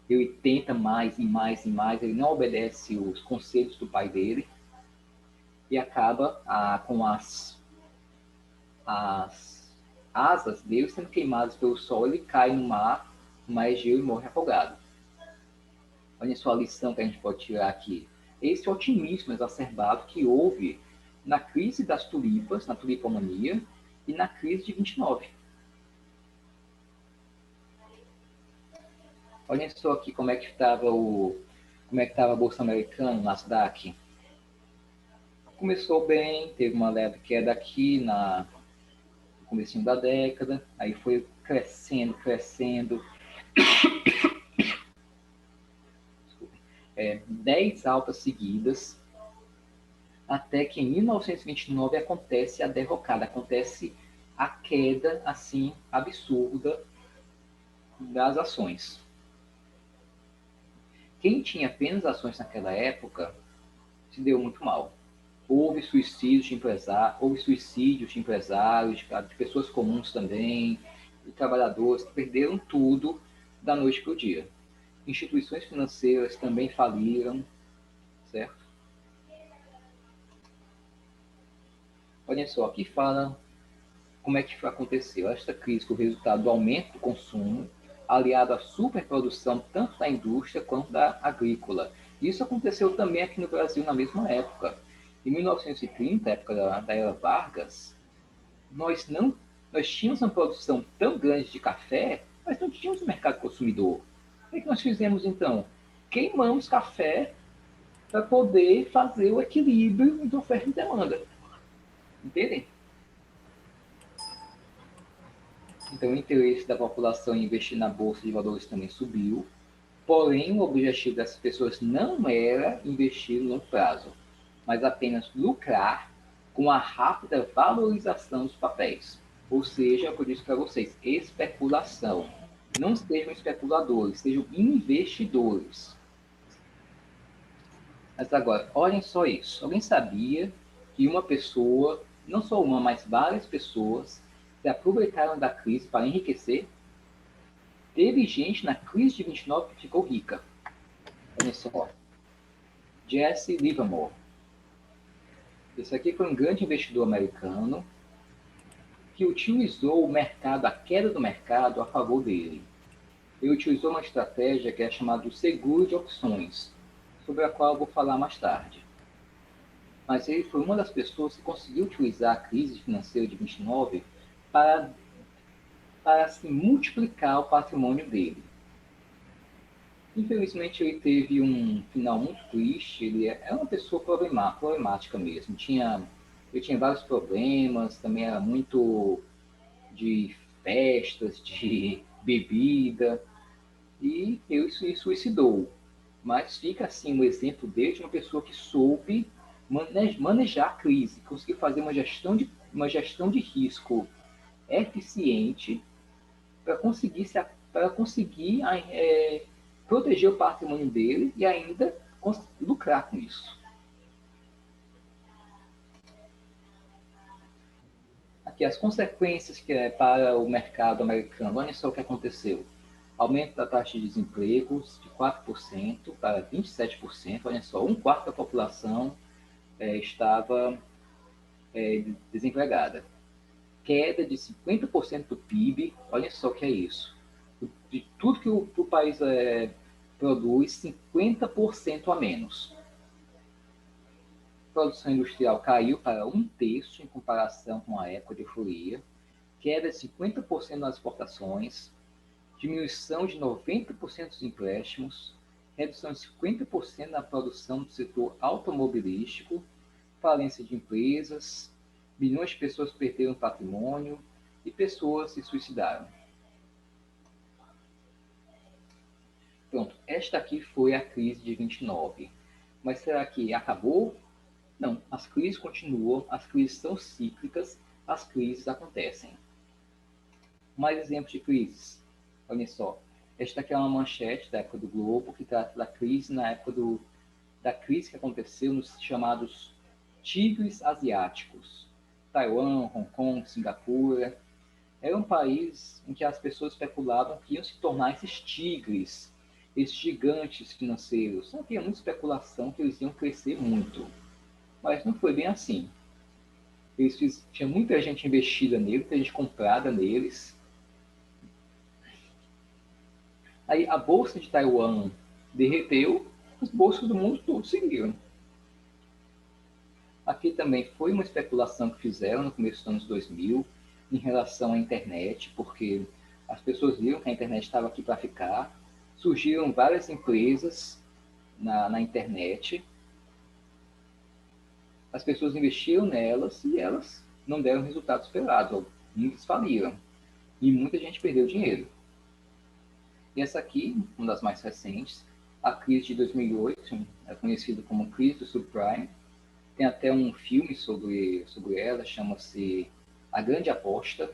Ele tenta mais e mais, ele não obedece os conselhos do pai dele e acaba com as asas dele sendo queimadas pelo sol. Ele cai no mar Egeu e morre afogado. Olha só a lição que a gente pode tirar aqui. esse otimismo exacerbado que houve na crise das tulipas, na tulipomania, e na crise de 29. Olhem só aqui como é que estava a Bolsa Americana, o Nasdaq. Começou bem, teve uma leve queda aqui no comecinho da década, aí foi crescendo, 10 altas seguidas, até que em 1929 acontece a derrocada, acontece a queda, assim, absurda das ações. Quem tinha apenas ações naquela época se deu muito mal. Houve suicídios de empresários, de pessoas comuns também, de trabalhadores que perderam tudo da noite para o dia. Instituições financeiras também faliram, certo? Olha só, aqui fala como é que aconteceu. Esta crise foi o resultado do aumento do consumo, aliado à superprodução tanto da indústria quanto da agrícola. Isso aconteceu também aqui no Brasil na mesma época. Em 1930, época da era Vargas, nós tínhamos uma produção tão grande de café, mas não tínhamos um mercado consumidor. O que nós fizemos então? Queimamos café para poder fazer o equilíbrio entre oferta e demanda. Entendem? Então, o interesse da população em investir na bolsa de valores também subiu. Porém, o objetivo dessas pessoas não era investir no longo prazo, mas apenas lucrar com a rápida valorização dos papéis. Ou seja, é o que eu disse para vocês, especulação. Não sejam especuladores, sejam investidores. Mas agora, olhem só isso. Alguém sabia que uma pessoa, não só uma, mas várias pessoas, se aproveitaram da crise para enriquecer? Teve gente na crise de 29 que ficou rica. Olha só. Jesse Livermore. Esse aqui foi um grande investidor americano que utilizou o mercado, a queda do mercado, a favor dele. Ele utilizou uma estratégia que é chamada de seguro de opções, sobre a qual eu vou falar mais tarde. Mas ele foi uma das pessoas que conseguiu utilizar a crise financeira de 29 para assim, multiplicar o patrimônio dele. Infelizmente, ele teve um final muito triste. Ele é uma pessoa problemática mesmo. Ele tinha vários problemas, também era muito de festas, de bebida, e ele se suicidou. Mas fica assim um exemplo dele de uma pessoa que soube manejar a crise, conseguir fazer uma gestão de risco eficiente para conseguir proteger o patrimônio dele e ainda lucrar com isso. Aqui as consequências que é para o mercado americano. Olha só o que aconteceu. Aumento da taxa de desemprego de 4% para 27%. Olha só, um quarto da população estava desempregada. Queda de 50% do PIB. Olha só o que é isso. De tudo que o país produz, 50% a menos. A produção industrial caiu para 1/3 em comparação com a época de euforia. Queda de 50% nas exportações. Diminuição de 90% dos empréstimos. Redução de 50% na produção do setor automobilístico. Falência de empresas. Milhões de pessoas perderam patrimônio e pessoas se suicidaram. Pronto, esta aqui foi a crise de 29. Mas será que acabou? Não, as crises continuam, as crises são cíclicas, as crises acontecem. Mais exemplos de crises. Olha só, esta aqui é uma manchete da época do Globo, que trata da crise na época da crise que aconteceu nos chamados tigres asiáticos. Taiwan, Hong Kong, Singapura. Era um país em que as pessoas especulavam que iam se tornar esses tigres, esses gigantes financeiros. Não havia muita especulação que eles iam crescer muito. Mas não foi bem assim. Tinha muita gente investida neles, muita gente comprada neles. Aí a bolsa de Taiwan derreteu, as bolsas do mundo todo seguiram. Aqui também foi uma especulação que fizeram no começo dos anos 2000 em relação à internet, porque as pessoas viram que a internet estava aqui para ficar. Surgiram várias empresas na internet. As pessoas investiram nelas e elas não deram o resultado esperado. Muitas faliram e muita gente perdeu dinheiro. E essa aqui, uma das mais recentes, a crise de 2008, é conhecida como crise do subprime. Tem até um filme sobre ela, chama-se A Grande Aposta.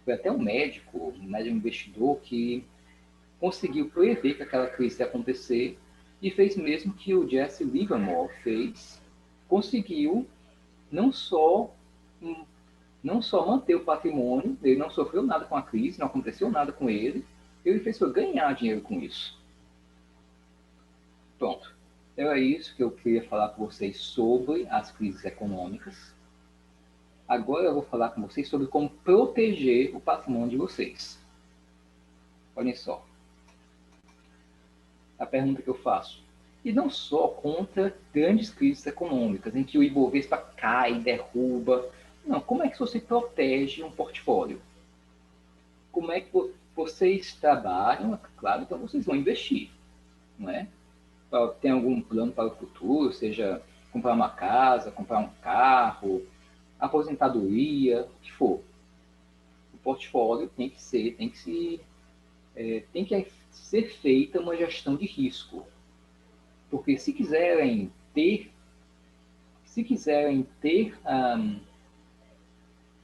Foi até um médico, um investidor, que conseguiu prever que aquela crise ia acontecer e fez mesmo que o Jesse Livermore fez. Conseguiu não só manter o patrimônio, ele não sofreu nada com a crise, não aconteceu nada com ele, ele fez foi ganhar dinheiro com isso. Pronto. Era isso que eu queria falar com vocês sobre as crises econômicas. Agora eu vou falar com vocês sobre como proteger o patrimônio de vocês. Olhem só. A pergunta que eu faço. E não só contra grandes crises econômicas, em que o Ibovespa cai, derruba. Não, como é que você protege um portfólio? Como é que vocês trabalham? Claro, então vocês vão investir, não é? Tem algum plano para o futuro, seja comprar uma casa, comprar um carro, aposentadoria, o que for. O portfólio tem que ser feita uma gestão de risco. Porque se quiserem ter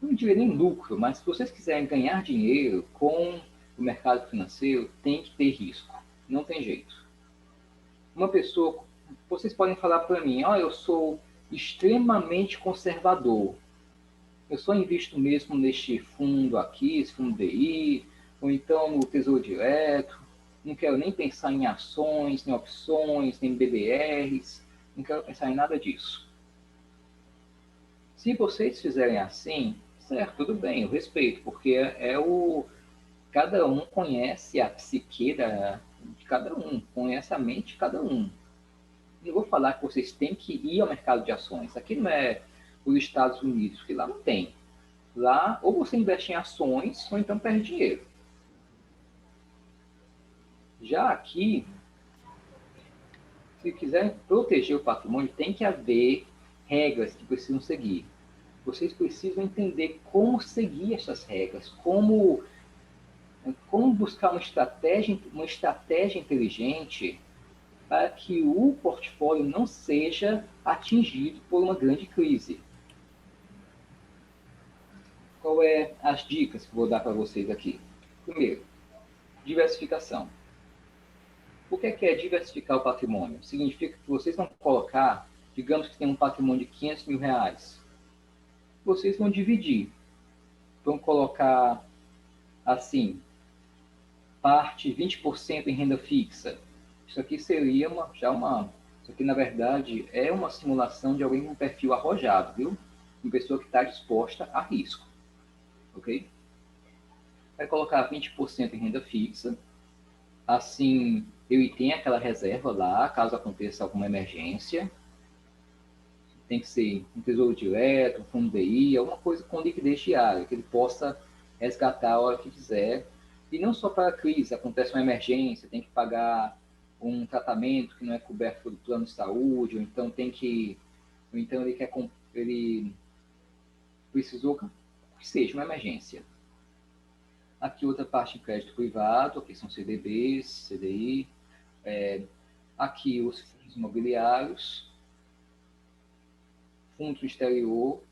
não diria nem lucro, mas se vocês quiserem ganhar dinheiro com o mercado financeiro, tem que ter risco. Não tem jeito. Uma pessoa, vocês podem falar para mim, eu sou extremamente conservador. Eu só invisto mesmo neste fundo aqui, esse fundo DI, ou então no Tesouro Direto. Não quero nem pensar em ações, nem opções, nem BDRs. Não quero pensar em nada disso. Se vocês fizerem assim, certo, tudo bem, eu respeito, porque cada um conhece a psique de cada um, conhece a mente de cada um. Não vou falar que vocês têm que ir ao mercado de ações. Aqui não é os Estados Unidos, que lá não tem. Lá, ou você investe em ações, ou então perde dinheiro. Já aqui, se quiserem proteger o patrimônio, tem que haver regras que precisam seguir. Vocês precisam entender como seguir essas regras, como buscar uma estratégia inteligente para que o portfólio não seja atingido por uma grande crise. Qual é as dicas que vou dar para vocês aqui? Primeiro, diversificação. O que é diversificar o patrimônio? Significa que vocês vão colocar, digamos que tem um patrimônio de 500 mil reais. Vocês vão dividir. Vão colocar, assim, parte 20% em renda fixa. Isso aqui seria isso aqui, na verdade, é uma simulação de alguém com perfil arrojado, viu? Uma pessoa que está disposta a risco. Ok? Vai colocar 20% em renda fixa. Assim, ele tem aquela reserva lá, caso aconteça alguma emergência. Tem que ser um tesouro direto, um fundo DI, alguma coisa com liquidez diária, que ele possa resgatar a hora que quiser. E não só para a crise, acontece uma emergência, tem que pagar um tratamento que não é coberto pelo plano de saúde, ou então ele precisou que seja uma emergência. Aqui outra parte de crédito privado, aqui são CDBs, CDI. Aqui os fundos imobiliários, fundos do exterior,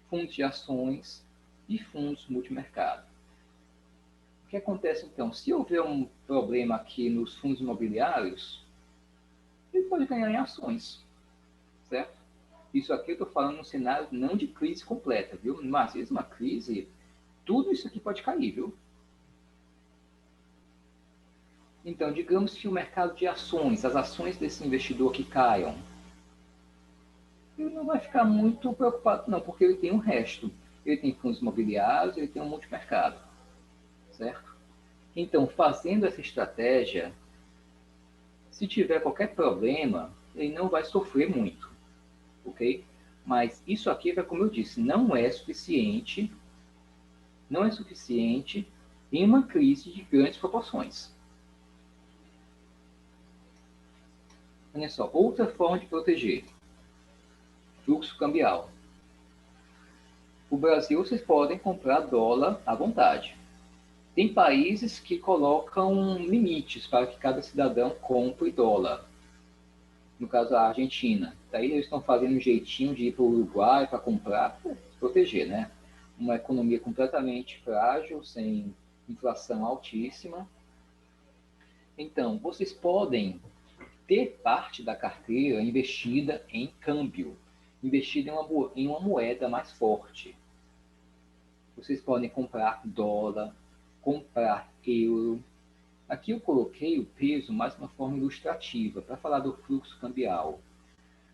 fundos de ações e fundos multimercado. O que acontece então? Se houver um problema aqui nos fundos imobiliários, ele pode ganhar em ações, certo? Isso aqui eu estou falando num cenário não de crise completa, viu? Mas às vezes uma crise, tudo isso aqui pode cair, viu? Então, digamos que o mercado de ações, as ações desse investidor que caiam, ele não vai ficar muito preocupado, não, porque ele tem um resto. Ele tem fundos imobiliários, ele tem um multimercado, certo? Então, fazendo essa estratégia, se tiver qualquer problema, ele não vai sofrer muito, ok? Mas isso aqui, como eu disse, não é suficiente em uma crise de grandes proporções. Olha só, outra forma de proteger, fluxo cambial. O Brasil, vocês podem comprar dólar à vontade. Tem países que colocam limites para que cada cidadão compre dólar. No caso, a Argentina. Daí eles estão fazendo um jeitinho de ir para o Uruguai para comprar, para se proteger, né? Uma economia completamente frágil, sem inflação altíssima. Então, vocês podem ter parte da carteira investida em câmbio, investida em uma moeda mais forte. Vocês podem comprar dólar, comprar euro. Aqui eu coloquei o peso mais uma forma ilustrativa, para falar do fluxo cambial.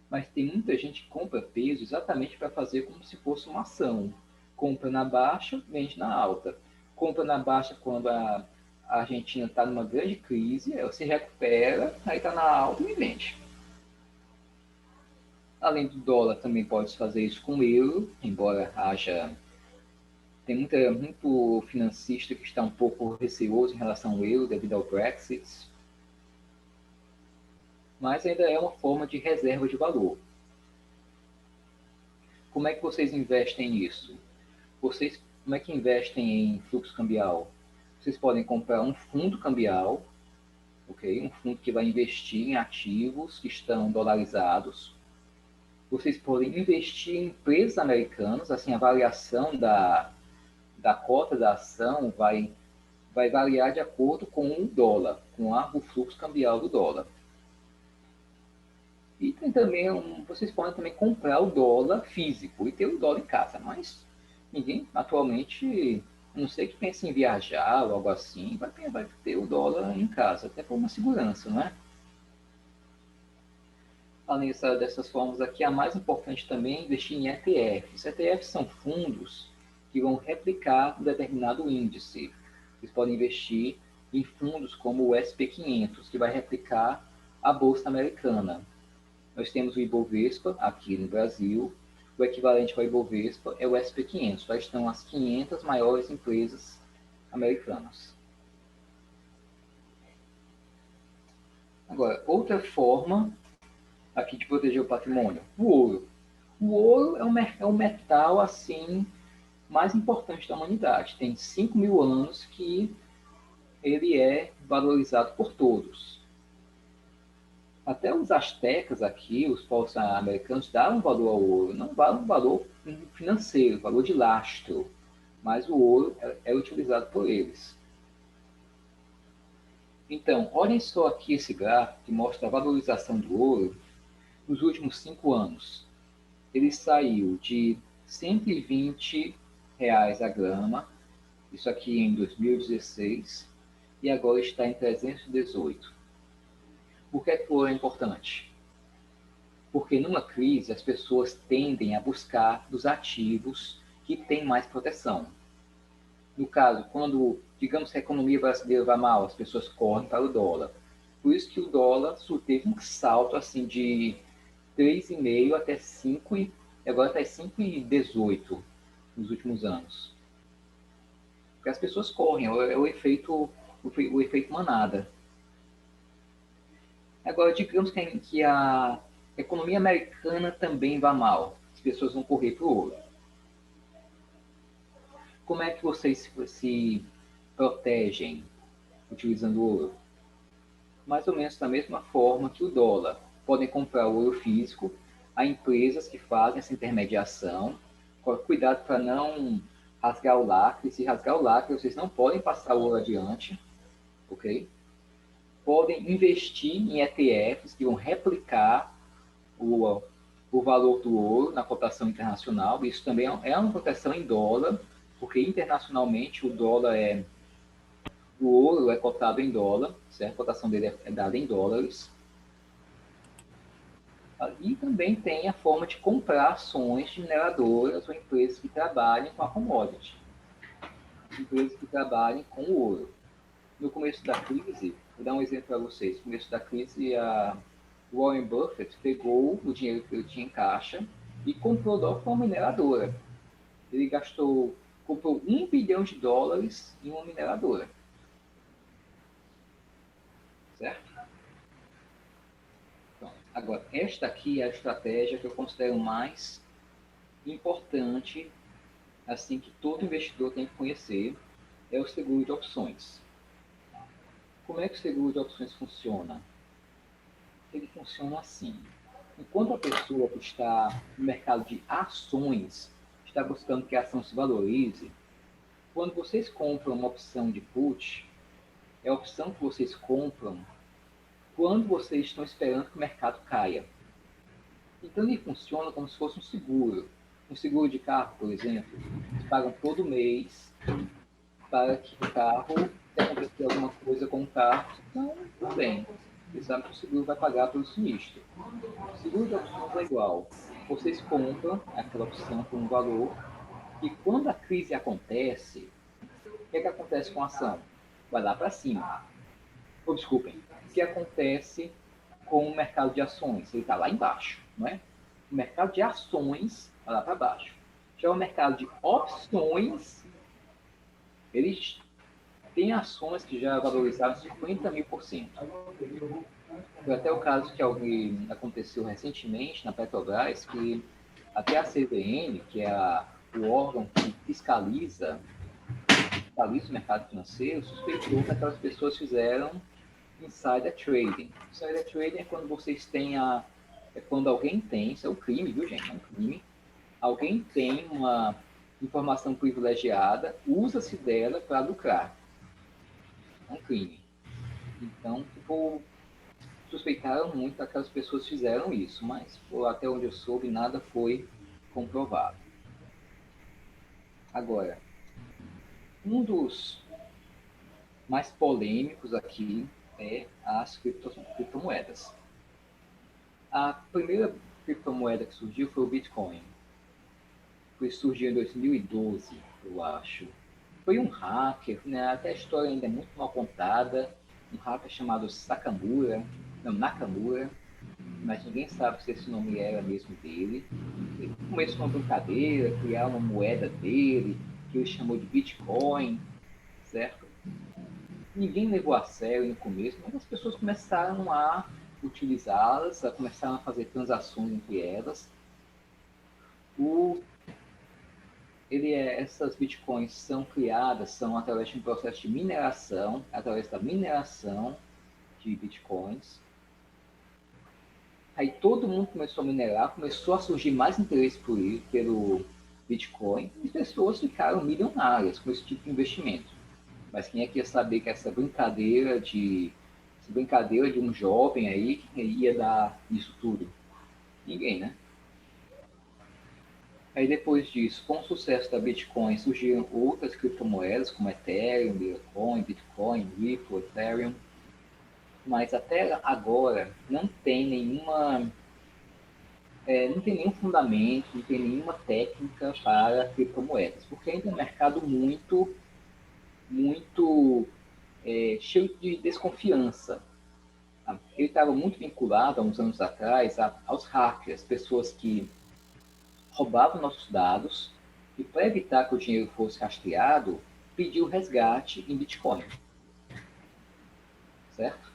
Mas tem muita gente que compra peso exatamente para fazer como se fosse uma ação. Compra na baixa, vende na alta. Compra na baixa quando a Argentina está numa grande crise, ela se recupera, aí está na alta e vende. Além do dólar, também pode fazer isso com o euro, embora haja... Tem muito financista que está um pouco receoso em relação ao euro devido ao Brexit. Mas ainda é uma forma de reserva de valor. Como é que vocês investem nisso? Como é que investem em fluxo cambial? Vocês podem comprar um fundo cambial, ok? Um fundo que vai investir em ativos que estão dolarizados. Vocês podem investir em empresas americanas, assim, a variação da cota da ação vai variar de acordo com o dólar, com o fluxo cambial do dólar. E tem também, vocês podem também comprar o dólar físico e ter o dólar em casa, mas ninguém atualmente, a não sei que pense em viajar ou algo assim, vai ter o dólar em casa, até por uma segurança, não é? Além dessas formas aqui, a mais importante também é investir em ETFs. ETFs são fundos que vão replicar um determinado índice. Vocês podem investir em fundos como o SP500, que vai replicar a Bolsa Americana. Nós temos o Ibovespa aqui no Brasil. O equivalente ao Ibovespa é o SP500. Lá estão as 500 maiores empresas americanas. Agora, outra forma aqui de proteger o patrimônio, o ouro. O ouro é o metal assim mais importante da humanidade. Tem 5.000 anos que ele é valorizado por todos. Até os astecas aqui, os povos americanos, davam valor ao ouro, não davam valor financeiro, valor de lastro, mas o ouro é utilizado por eles. Então, olhem só aqui esse gráfico que mostra a valorização do ouro nos últimos 5 anos. Ele saiu de R$ 120 a grama, isso aqui em 2016, e agora está em 318. Por que o ouro é importante? Porque numa crise as pessoas tendem a buscar dos ativos que têm mais proteção. No caso, quando, digamos que a economia brasileira vai mal, as pessoas correm para o dólar. Por isso que o dólar teve um salto assim de 3,5 até 5, e agora está em 5,18 nos últimos anos. Porque as pessoas correm, é o efeito manada. Agora, digamos que a economia americana também vai mal. As pessoas vão correr para o ouro. Como é que vocês se protegem utilizando o ouro? Mais ou menos da mesma forma que o dólar. Podem comprar ouro físico. Há empresas que fazem essa intermediação. Cuidado para não rasgar o lacre. Se rasgar o lacre, vocês não podem passar o ouro adiante. Ok? Podem investir em ETFs que vão replicar o valor do ouro na cotação internacional. Isso também é uma cotação em dólar, porque internacionalmente o ouro é cotado em dólar, certo? A cotação dele é dada em dólares. E também tem a forma de comprar ações de mineradoras ou empresas que trabalhem com a commodity, empresas que trabalhem com o ouro. No começo da crise, vou dar um exemplo para vocês. No começo da crise, a Warren Buffett pegou o dinheiro que ele tinha em caixa e comprou dólar com uma mineradora. Ele comprou $1 bilhão em uma mineradora. Certo? Então, agora, esta aqui é a estratégia que eu considero mais importante, assim, que todo investidor tem que conhecer, é o seguro de opções. Como é que o seguro de opções funciona? Ele funciona assim. Enquanto a pessoa que está no mercado de ações está buscando que a ação se valorize, quando vocês compram uma opção de put, é a opção que vocês compram quando vocês estão esperando que o mercado caia. Então ele funciona como se fosse um seguro. Um seguro de carro, por exemplo. Eles pagam todo mês para que o carro, se acontecer alguma coisa com o carro, então, tudo bem. Você sabe que o seguro vai pagar pelo sinistro. O seguro de opções é igual. Vocês compram aquela opção por um valor e quando a crise acontece, o que acontece com a ação? Vai lá para cima. Ou, desculpem, o que acontece com o mercado de ações? Ele está lá embaixo, não é? O mercado de ações vai lá para baixo. Já o mercado de opções, eles têm ações que já valorizaram 50.000%. Foi até o caso que aconteceu recentemente na Petrobras, que até a CVM, que é o órgão que fiscaliza o mercado financeiro, suspeitou que aquelas pessoas fizeram insider trading. Insider trading é quando vocês têm é quando alguém tem, isso é um crime, viu, gente? É um crime. Alguém tem uma informação privilegiada, usa-se dela para lucrar. É um crime. Então, suspeitaram muito que aquelas pessoas fizeram isso, mas até onde eu soube, nada foi comprovado. Agora, um dos mais polêmicos aqui é as criptomoedas. A primeira criptomoeda que surgiu foi o Bitcoin. Surgiu em 2012, eu acho. Foi um hacker, né? Até a história ainda é muito mal contada. Um hacker chamado Nakamura, mas ninguém sabe se esse nome era mesmo dele. Ele começou uma brincadeira, criar uma moeda dele, que ele chamou de Bitcoin, certo? Ninguém levou a sério no começo, mas as pessoas começaram a utilizá-las, começaram a fazer transações entre elas. Essas bitcoins são criadas, através de um processo de mineração, através da mineração de bitcoins. Aí todo mundo começou a minerar, começou a surgir mais interesse pelo Bitcoin, e pessoas ficaram milionárias com esse tipo de investimento. Mas quem é que ia saber que essa brincadeira de um jovem aí que ia dar isso tudo? Ninguém, né? Aí depois disso, com o sucesso da Bitcoin, surgiram outras criptomoedas como Ethereum, Bitcoin, Ripple, Ethereum. Mas até agora não tem nenhum fundamento, não tem nenhuma técnica para criptomoedas, porque ainda é um mercado muito cheio de desconfiança. Ele estava muito vinculado, há uns anos atrás, aos hackers, pessoas que roubavam nossos dados e, para evitar que o dinheiro fosse rastreado, pediu resgate em Bitcoin. Certo?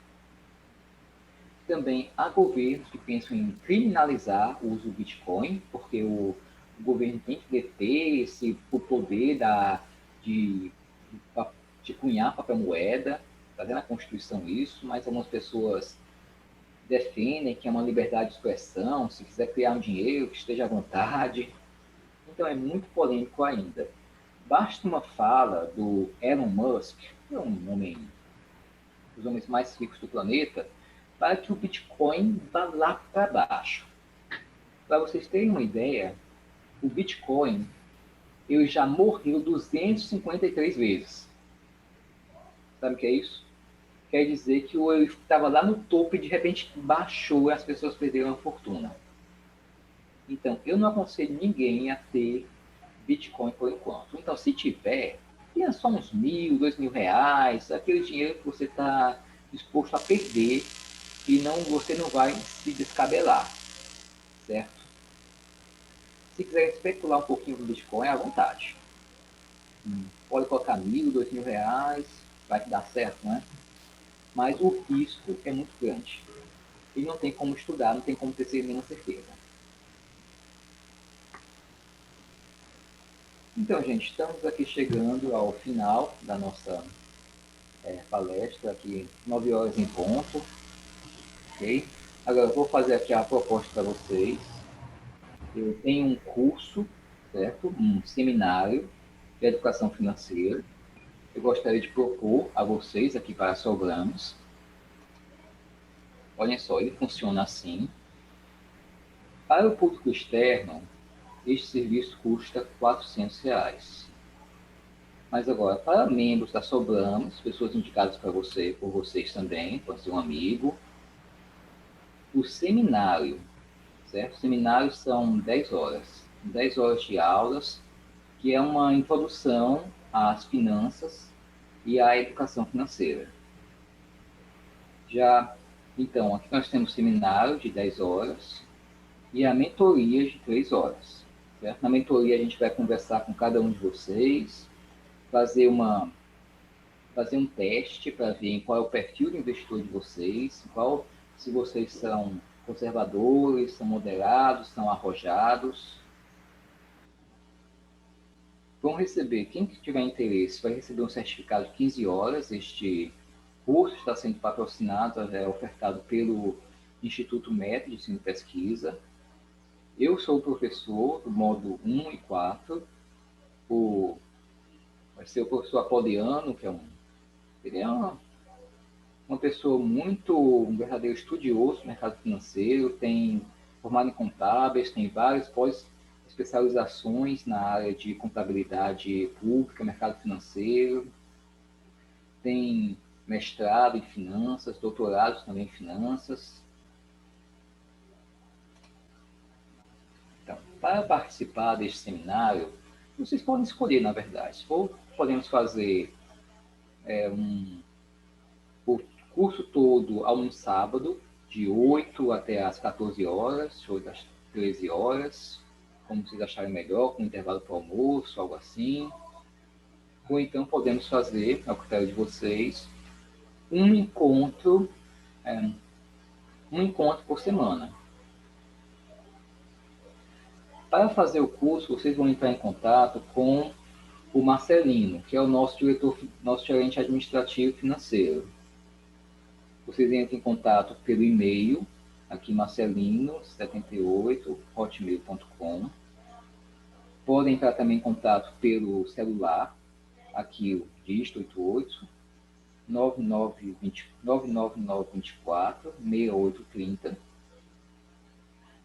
Também há governos que pensam em criminalizar o uso do Bitcoin, porque o governo tem que deter o poder de cunhar papel moeda, está na Constituição isso, mas algumas pessoas defendem que é uma liberdade de expressão, se quiser criar um dinheiro, que esteja à vontade. Então é muito polêmico ainda. Basta uma fala do Elon Musk, que é um dos homens mais ricos do planeta, para que o Bitcoin vá lá para baixo. Para vocês terem uma ideia, o Bitcoin ele já morreu 253 vezes. Sabe o que é isso? Quer dizer que ele estava lá no topo e de repente baixou e as pessoas perderam a fortuna. Então, eu não aconselho ninguém a ter Bitcoin por enquanto. Então, se tiver, tenha só uns R$1.000, R$2.000, aquele dinheiro que você está disposto a perder e você não vai se descabelar, certo? Se quiser especular um pouquinho no Bitcoin, à vontade. Pode colocar 1.000, 2.000 reais, vai dar certo, né? Mas o risco é muito grande. E não tem como estudar, não tem como ter nenhuma certeza. Então, gente, estamos aqui chegando ao final da nossa palestra, aqui 9 horas em ponto. Ok? Agora, eu vou fazer aqui a proposta para vocês. Eu tenho um curso, certo? Um seminário de educação financeira. Eu gostaria de propor a vocês aqui para Sobramos. Olhem só, ele funciona assim. Para o público externo, este serviço custa R$ 400. Mas agora, para membros da Sobramos, pessoas indicadas para você, por vocês também, pode ser um amigo, o seminário, certo? Seminários são 10 horas. 10 horas de aulas, que é uma introdução às finanças e à educação financeira. Já, então, aqui nós temos seminário de 10 horas e a mentoria de 3 horas. Certo? Na mentoria a gente vai conversar com cada um de vocês, fazer um teste para ver qual é o perfil de investidor de vocês, se vocês são conservadores, são moderados, são arrojados. Vão receber, quem tiver interesse, vai receber um certificado de 15 horas. Este curso está sendo patrocinado, ofertado pelo Instituto Metro de Ensino e Pesquisa. Eu sou o professor do módulo 1 e 4. Vai ser o professor Apoliano, que ele é uma pessoa um verdadeiro estudioso do mercado financeiro, tem formado em contábeis, tem várias pós-especializações na área de contabilidade pública, mercado financeiro, tem mestrado em finanças, doutorado também em finanças. Então, para participar deste seminário, vocês podem escolher, na verdade. Ou podemos fazer o curso todo a um sábado, de 8 até as 14 horas, de 8 às 13 horas, como vocês acharem melhor, com intervalo para o almoço, algo assim. Ou então podemos fazer, ao critério de vocês, um encontro por semana. Para fazer o curso, vocês vão entrar em contato com o Marcelino, que é o nosso gerente administrativo financeiro. Vocês entram em contato pelo e-mail, aqui marcelino78@hotmail.com. Podem entrar também em contato pelo celular, aqui o dígito 88 99924-6830.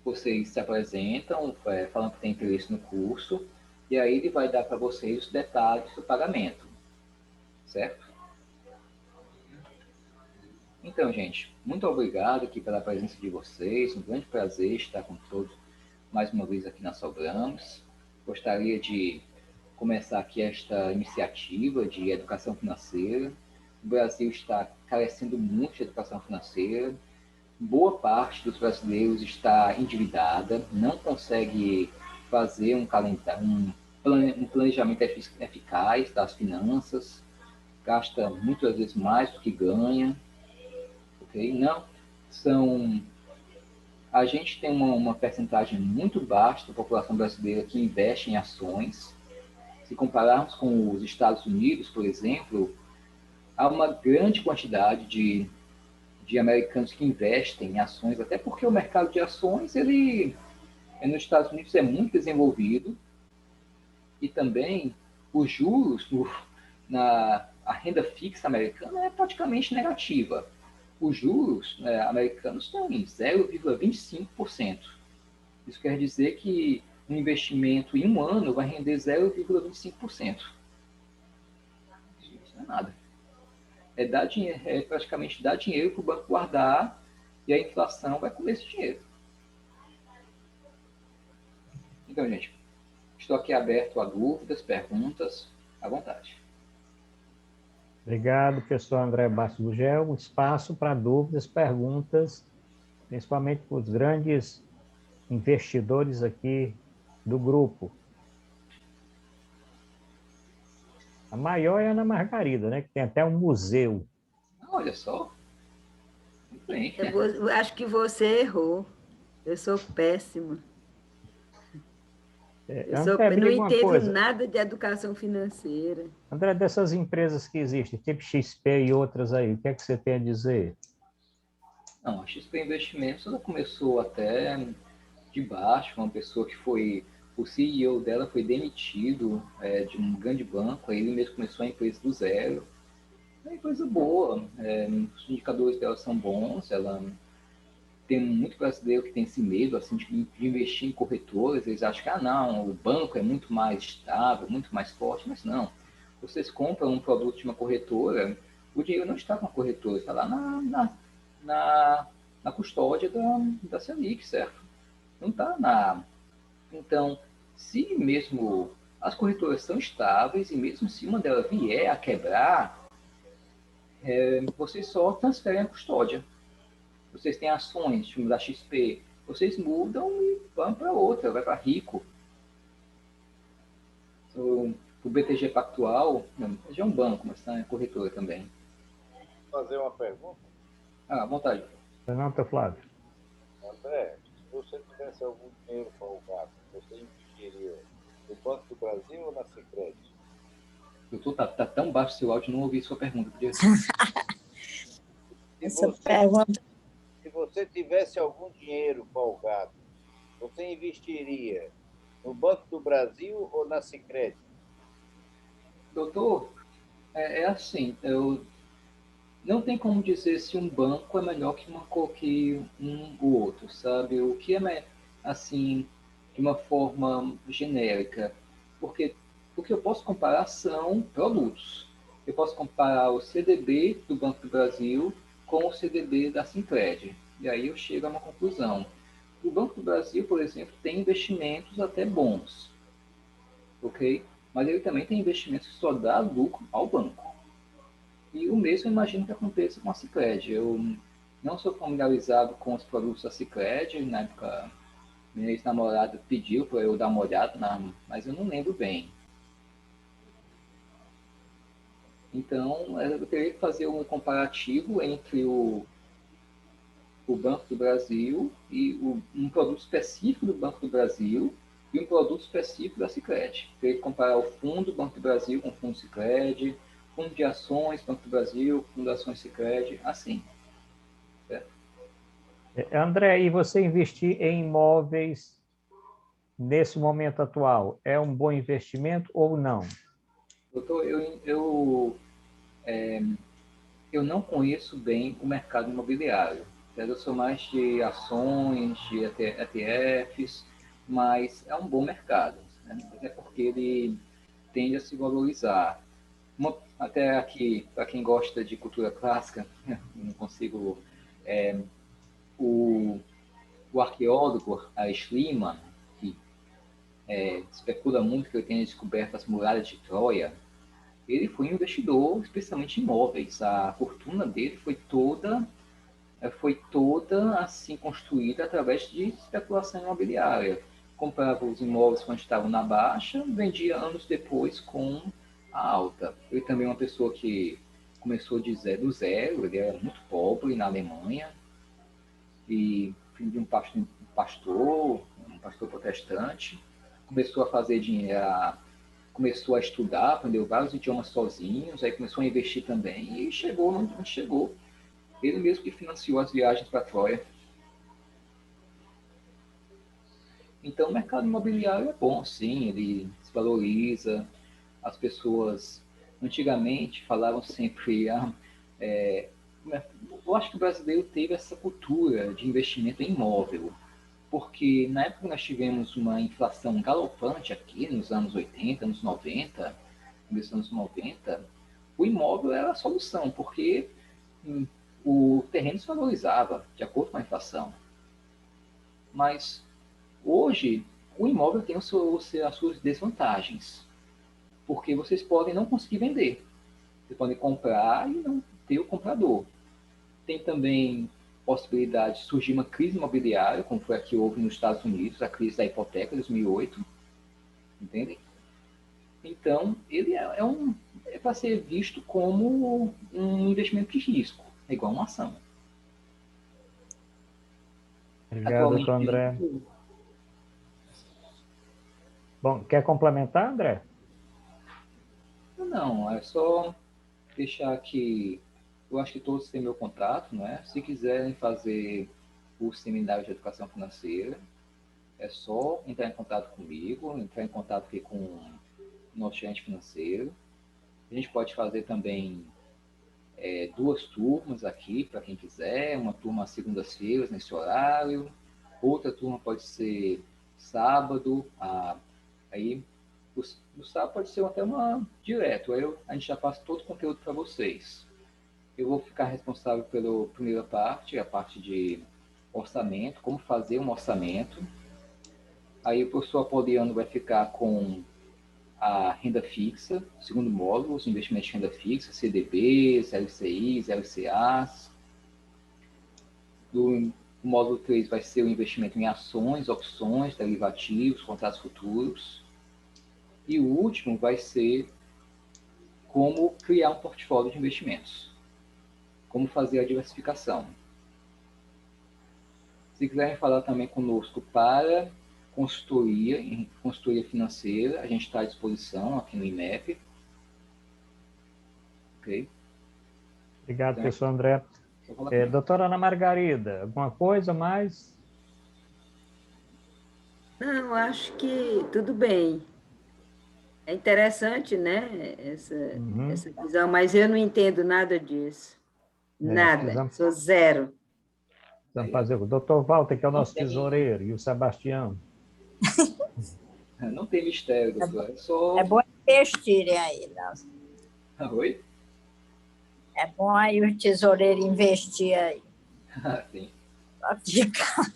Vocês se apresentam, falando que tem interesse no curso, e aí ele vai dar para vocês os detalhes do pagamento, certo? Então, gente, muito obrigado aqui pela presença de vocês, um grande prazer estar com todos mais uma vez aqui na Sobramos. Gostaria de começar aqui esta iniciativa de educação financeira. O Brasil está carecendo muito de educação financeira. Boa parte dos brasileiros está endividada, não consegue fazer um planejamento eficaz das finanças, gasta muitas vezes mais do que ganha. Okay? A gente tem uma percentagem muito baixa da população brasileira que investe em ações. Se compararmos com os Estados Unidos, por exemplo, há uma grande quantidade de americanos que investem em ações, até porque o mercado de ações, nos Estados Unidos é muito desenvolvido, e também os juros, a renda fixa americana é praticamente negativa. Os juros americanos estão em 0,25%. Isso quer dizer que um investimento em um ano vai render 0,25%. Isso não é nada. É praticamente dar dinheiro para o banco guardar, e a inflação vai comer esse dinheiro. Então, gente, estou aqui aberto a dúvidas, perguntas, à vontade. Obrigado, professor André Bastos Gugel. Um espaço para dúvidas, perguntas, principalmente para os grandes investidores aqui do grupo. A maior é a Ana Margarida, né? Que tem até um museu. Olha só. Muito bem. Eu acho que você errou. Eu sou péssima. André, me Não diga uma entendo coisa. nada de educação financeira. André, dessas empresas que existem, tipo XP e outras aí, o que é que você tem a dizer? Não, a XP Investimentos ela começou até de baixo, uma pessoa que foi, o CEO dela foi demitido de um grande banco, aí ele mesmo começou a empresa do zero. É uma coisa boa, os indicadores dela são bons, ela tem muito brasileiro que tem esse medo assim, de investir em corretoras, eles acham que não, o banco é muito mais estável, muito mais forte, mas não. Vocês compram um produto de uma corretora, o dinheiro não está com a corretora, está lá na custódia da Selic, certo? Não está na... Então, se mesmo as corretoras são estáveis e mesmo se uma delas vier a quebrar, vocês só transferem a custódia. Vocês têm ações, tipo da XP, vocês mudam e vão para outra, vai para Rico. O BTG Pactual, já é um banco, mas é corretora também. Fazer uma pergunta? À vontade. Fernando Flávio. André, se você tivesse algum dinheiro folgado, você investiria no Banco do Brasil ou na Sicredi? Doutor, tá tão baixo o seu áudio, não ouvi sua pergunta. Se você tivesse algum dinheiro folgado, você investiria no Banco do Brasil ou na Sicredi? Doutor, é assim, não tem como dizer se um banco é melhor que o outro, sabe? O que é assim, de uma forma genérica, porque o que eu posso comparar são produtos. Eu posso comparar o CDB do Banco do Brasil com o CDB da Sincred, e aí eu chego a uma conclusão. O Banco do Brasil, por exemplo, tem investimentos até bons, ok? Mas ele também tem investimentos que só dá lucro ao banco. E o mesmo eu imagino que aconteça com a Sicredi. Eu não sou familiarizado com os produtos da Sicredi. Na época, meu ex-namorado pediu para eu dar uma olhada, mas eu não lembro bem. Então, eu teria que fazer um comparativo entre o Banco do Brasil e um produto específico do Banco do Brasil e um produto específico da Sicredi. Teria que comparar o fundo do Banco do Brasil com o fundo Sicredi, fundo de ações, Banco do Brasil, fundações Sicredi, assim. Certo? André, e você investir em imóveis nesse momento atual, é um bom investimento ou não? Doutor, eu não conheço bem o mercado imobiliário. Eu sou mais de ações, de ETFs, mas é um bom mercado, né? Até porque ele tende a se valorizar. Até aqui, para quem gosta de cultura clássica, não consigo... o arqueólogo Schliemann, que especula muito que ele tenha descoberto as muralhas de Troia, ele foi um investidor especialmente em imóveis. A fortuna dele foi toda assim construída através de especulação imobiliária. Comprava os imóveis quando estavam na baixa, vendia anos depois com a alta. Ele também é uma pessoa que começou do zero, ele era muito pobre na Alemanha, e filho de um pastor protestante, começou a fazer dinheiro, começou a estudar, aprendeu vários idiomas sozinhos, aí começou a investir também e chegou onde chegou. Ele mesmo que financiou as viagens para Troia. Então, o mercado imobiliário é bom, sim, ele se valoriza. As pessoas, antigamente, falavam sempre... eu acho que o brasileiro teve essa cultura de investimento em imóvel, porque na época nós tivemos uma inflação galopante aqui, nos anos 80, anos 90, nos anos 90, o imóvel era a solução, porque o terreno se valorizava de acordo com a inflação. Mas hoje, o imóvel tem as suas desvantagens, porque vocês podem não conseguir vender. Vocês podem comprar e não ter o comprador. Tem também possibilidade de surgir uma crise imobiliária, como foi a que houve nos Estados Unidos, a crise da hipoteca de 2008. entende? Então, ele é para ser visto como um investimento de risco, é igual uma ação. Obrigado, doutor André. Bom, quer complementar, André? Não, é só deixar que eu acho que todos têm meu contato, né? Se quiserem fazer o seminário de educação financeira, é só entrar em contato comigo, entrar em contato aqui com o nosso gerente financeiro. A gente pode fazer também 2 turmas aqui, para quem quiser, uma turma às segundas-feiras, nesse horário, outra turma pode ser sábado, aí o sábado pode ser até uma direto, aí a gente já passa todo o conteúdo para vocês. Eu vou ficar responsável pela primeira parte, a parte de orçamento, como fazer um orçamento. Aí o professor Apoliano vai ficar com a renda fixa, segundo módulo, os investimentos de renda fixa, CDBs, LCIs, LCAs. O módulo 3 vai ser o investimento em ações, opções, derivativos, contratos futuros. E o último vai ser como criar um portfólio de investimentos, como fazer a diversificação. Se quiserem falar também conosco para consultoria financeira, a gente está à disposição aqui no IMEP. Ok? Obrigado, Então, professor André. Doutora Ana Margarida, alguma coisa mais? Não, acho que tudo bem. É interessante, né, essa visão, mas eu não entendo nada disso. Nada. Precisamos Sou zero. fazer o doutor Walter, que é o Não nosso tem. tesoureiro, e o Sebastião. Não tem mistério, doutor. É só... É bom investirem aí, não. Oi? É bom aí o tesoureiro investir aí. Sim. Pra ficar.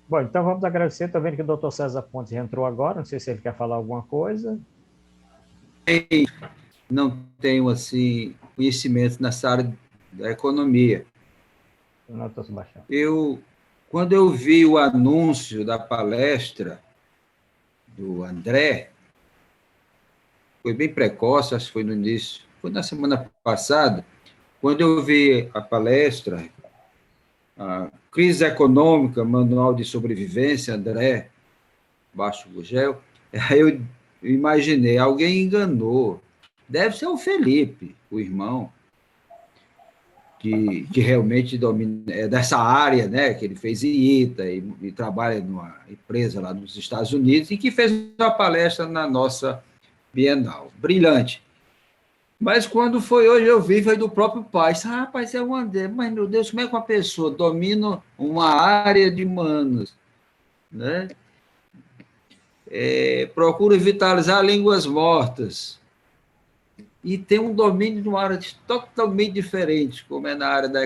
Bom, então vamos agradecer. Estou vendo que o doutor César Pontes entrou agora, não sei se ele quer falar alguma coisa. Não tenho, assim, conhecimento nessa área da economia. Doutor Sebastião. Quando eu vi o anúncio da palestra do André, foi bem precoce, acho que foi no início, foi na semana passada, quando eu vi a palestra, a Crise Econômica, Manual de Sobrevivência, André Baixo Gugel, aí eu imaginei, alguém enganou. Deve ser o Felipe, o irmão, que realmente domina, é dessa área, né, que ele fez em ITA e trabalha numa empresa lá nos Estados Unidos e que fez uma palestra na nossa Bienal. Brilhante. Mas quando foi hoje, eu vi, foi do próprio pai. Ah, rapaz, é o André. Mas, meu Deus, como é que uma pessoa domina uma área de humanos, né? Procura vitalizar línguas mortas e tem um domínio de uma área totalmente diferente, como é na área da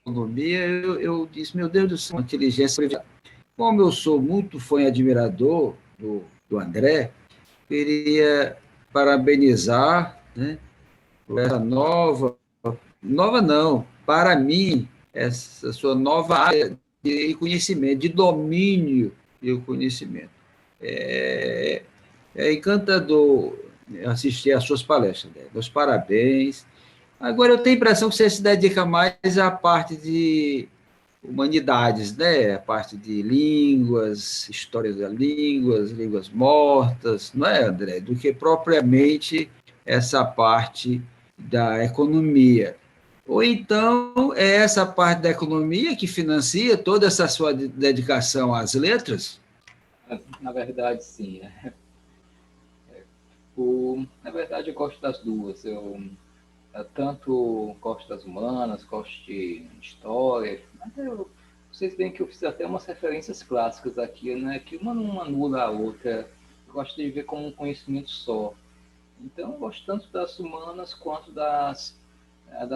economia, eu disse, meu Deus do céu, inteligência. Como eu sou muito fã e admirador do André, queria parabenizar, né, por essa nova não, para mim, essa sua nova área de conhecimento, de domínio e conhecimento. É encantador assistir às suas palestras, né? Meus parabéns. Agora, eu tenho a impressão que você se dedica mais à parte de humanidades, né? A parte de línguas, história das línguas, línguas mortas, não é, André? Do que propriamente essa parte da economia. Ou então é essa parte da economia que financia toda essa sua dedicação às letras? Na verdade, sim. Na verdade, eu gosto das duas. Eu tanto gosto das humanas, gosto de história. Vocês veem que eu fiz até umas referências clássicas aqui, né? Que uma não anula a outra. Eu gosto de ver como um conhecimento só. Então, eu gosto tanto das humanas quanto das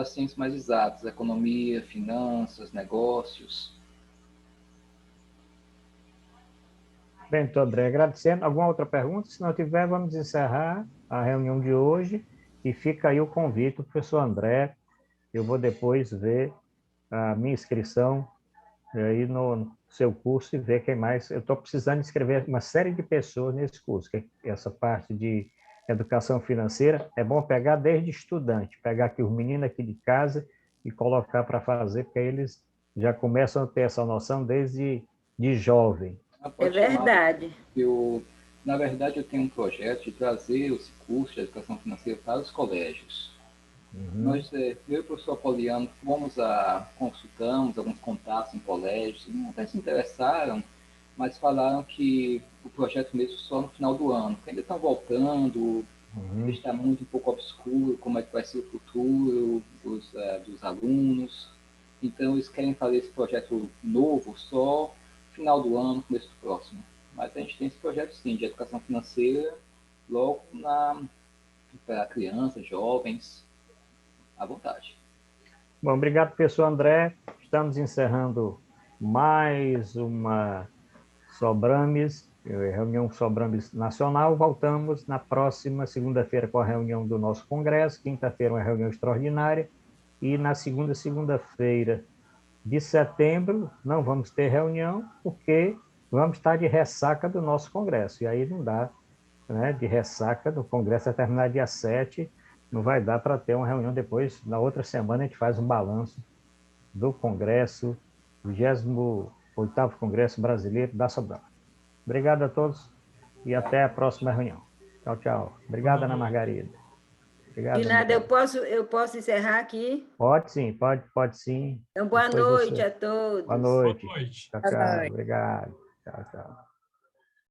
ciências mais exatas, economia, finanças, negócios. Bem, doutor André, agradecendo. Alguma outra pergunta? Se não tiver, vamos encerrar a reunião de hoje e fica aí o convite do professor André. Eu vou depois ver a minha inscrição aí no seu curso e ver quem mais. Eu estou precisando escrever uma série de pessoas nesse curso, que essa parte de educação financeira é bom pegar desde estudante, pegar aqui os meninos aqui de casa e colocar para fazer, porque eles já começam a ter essa noção desde de jovem. É verdade. Na verdade, eu tenho um projeto de trazer esse curso de educação financeira para os colégios. Nós, eu e o professor Apoliano, consultamos alguns contatos em colégios, e até se interessaram, mas falaram que o projeto mesmo só no final do ano, que ainda estão voltando, está muito um pouco obscuro como é que vai ser o futuro dos alunos. Então, eles querem fazer esse projeto novo só no final do ano, começo do próximo. Mas a gente tem esse projeto, sim, de educação financeira, logo para crianças, jovens, à vontade. Bom, obrigado, professor André. Estamos encerrando mais uma Sobrames, reunião Sobrames Nacional. Voltamos na próxima segunda-feira com a reunião do nosso congresso, quinta-feira uma reunião extraordinária, e na segunda-feira de setembro não vamos ter reunião, porque vamos estar de ressaca do nosso congresso, e aí não dá, né, de ressaca do congresso vai terminar dia 7, não vai dar para ter uma reunião depois. Na outra semana a gente faz um balanço do congresso, 28º Congresso Brasileiro da Sobrama. Obrigado a todos e até a próxima reunião. Tchau, tchau. Obrigado, Ana Margarida. Obrigado, De nada, André. eu posso encerrar aqui? Pode sim, pode sim. Então, boa Depois noite você. a todos. Boa noite. Boa noite. Tchau, Boa tchau. noite. Obrigado. Tchau, tchau.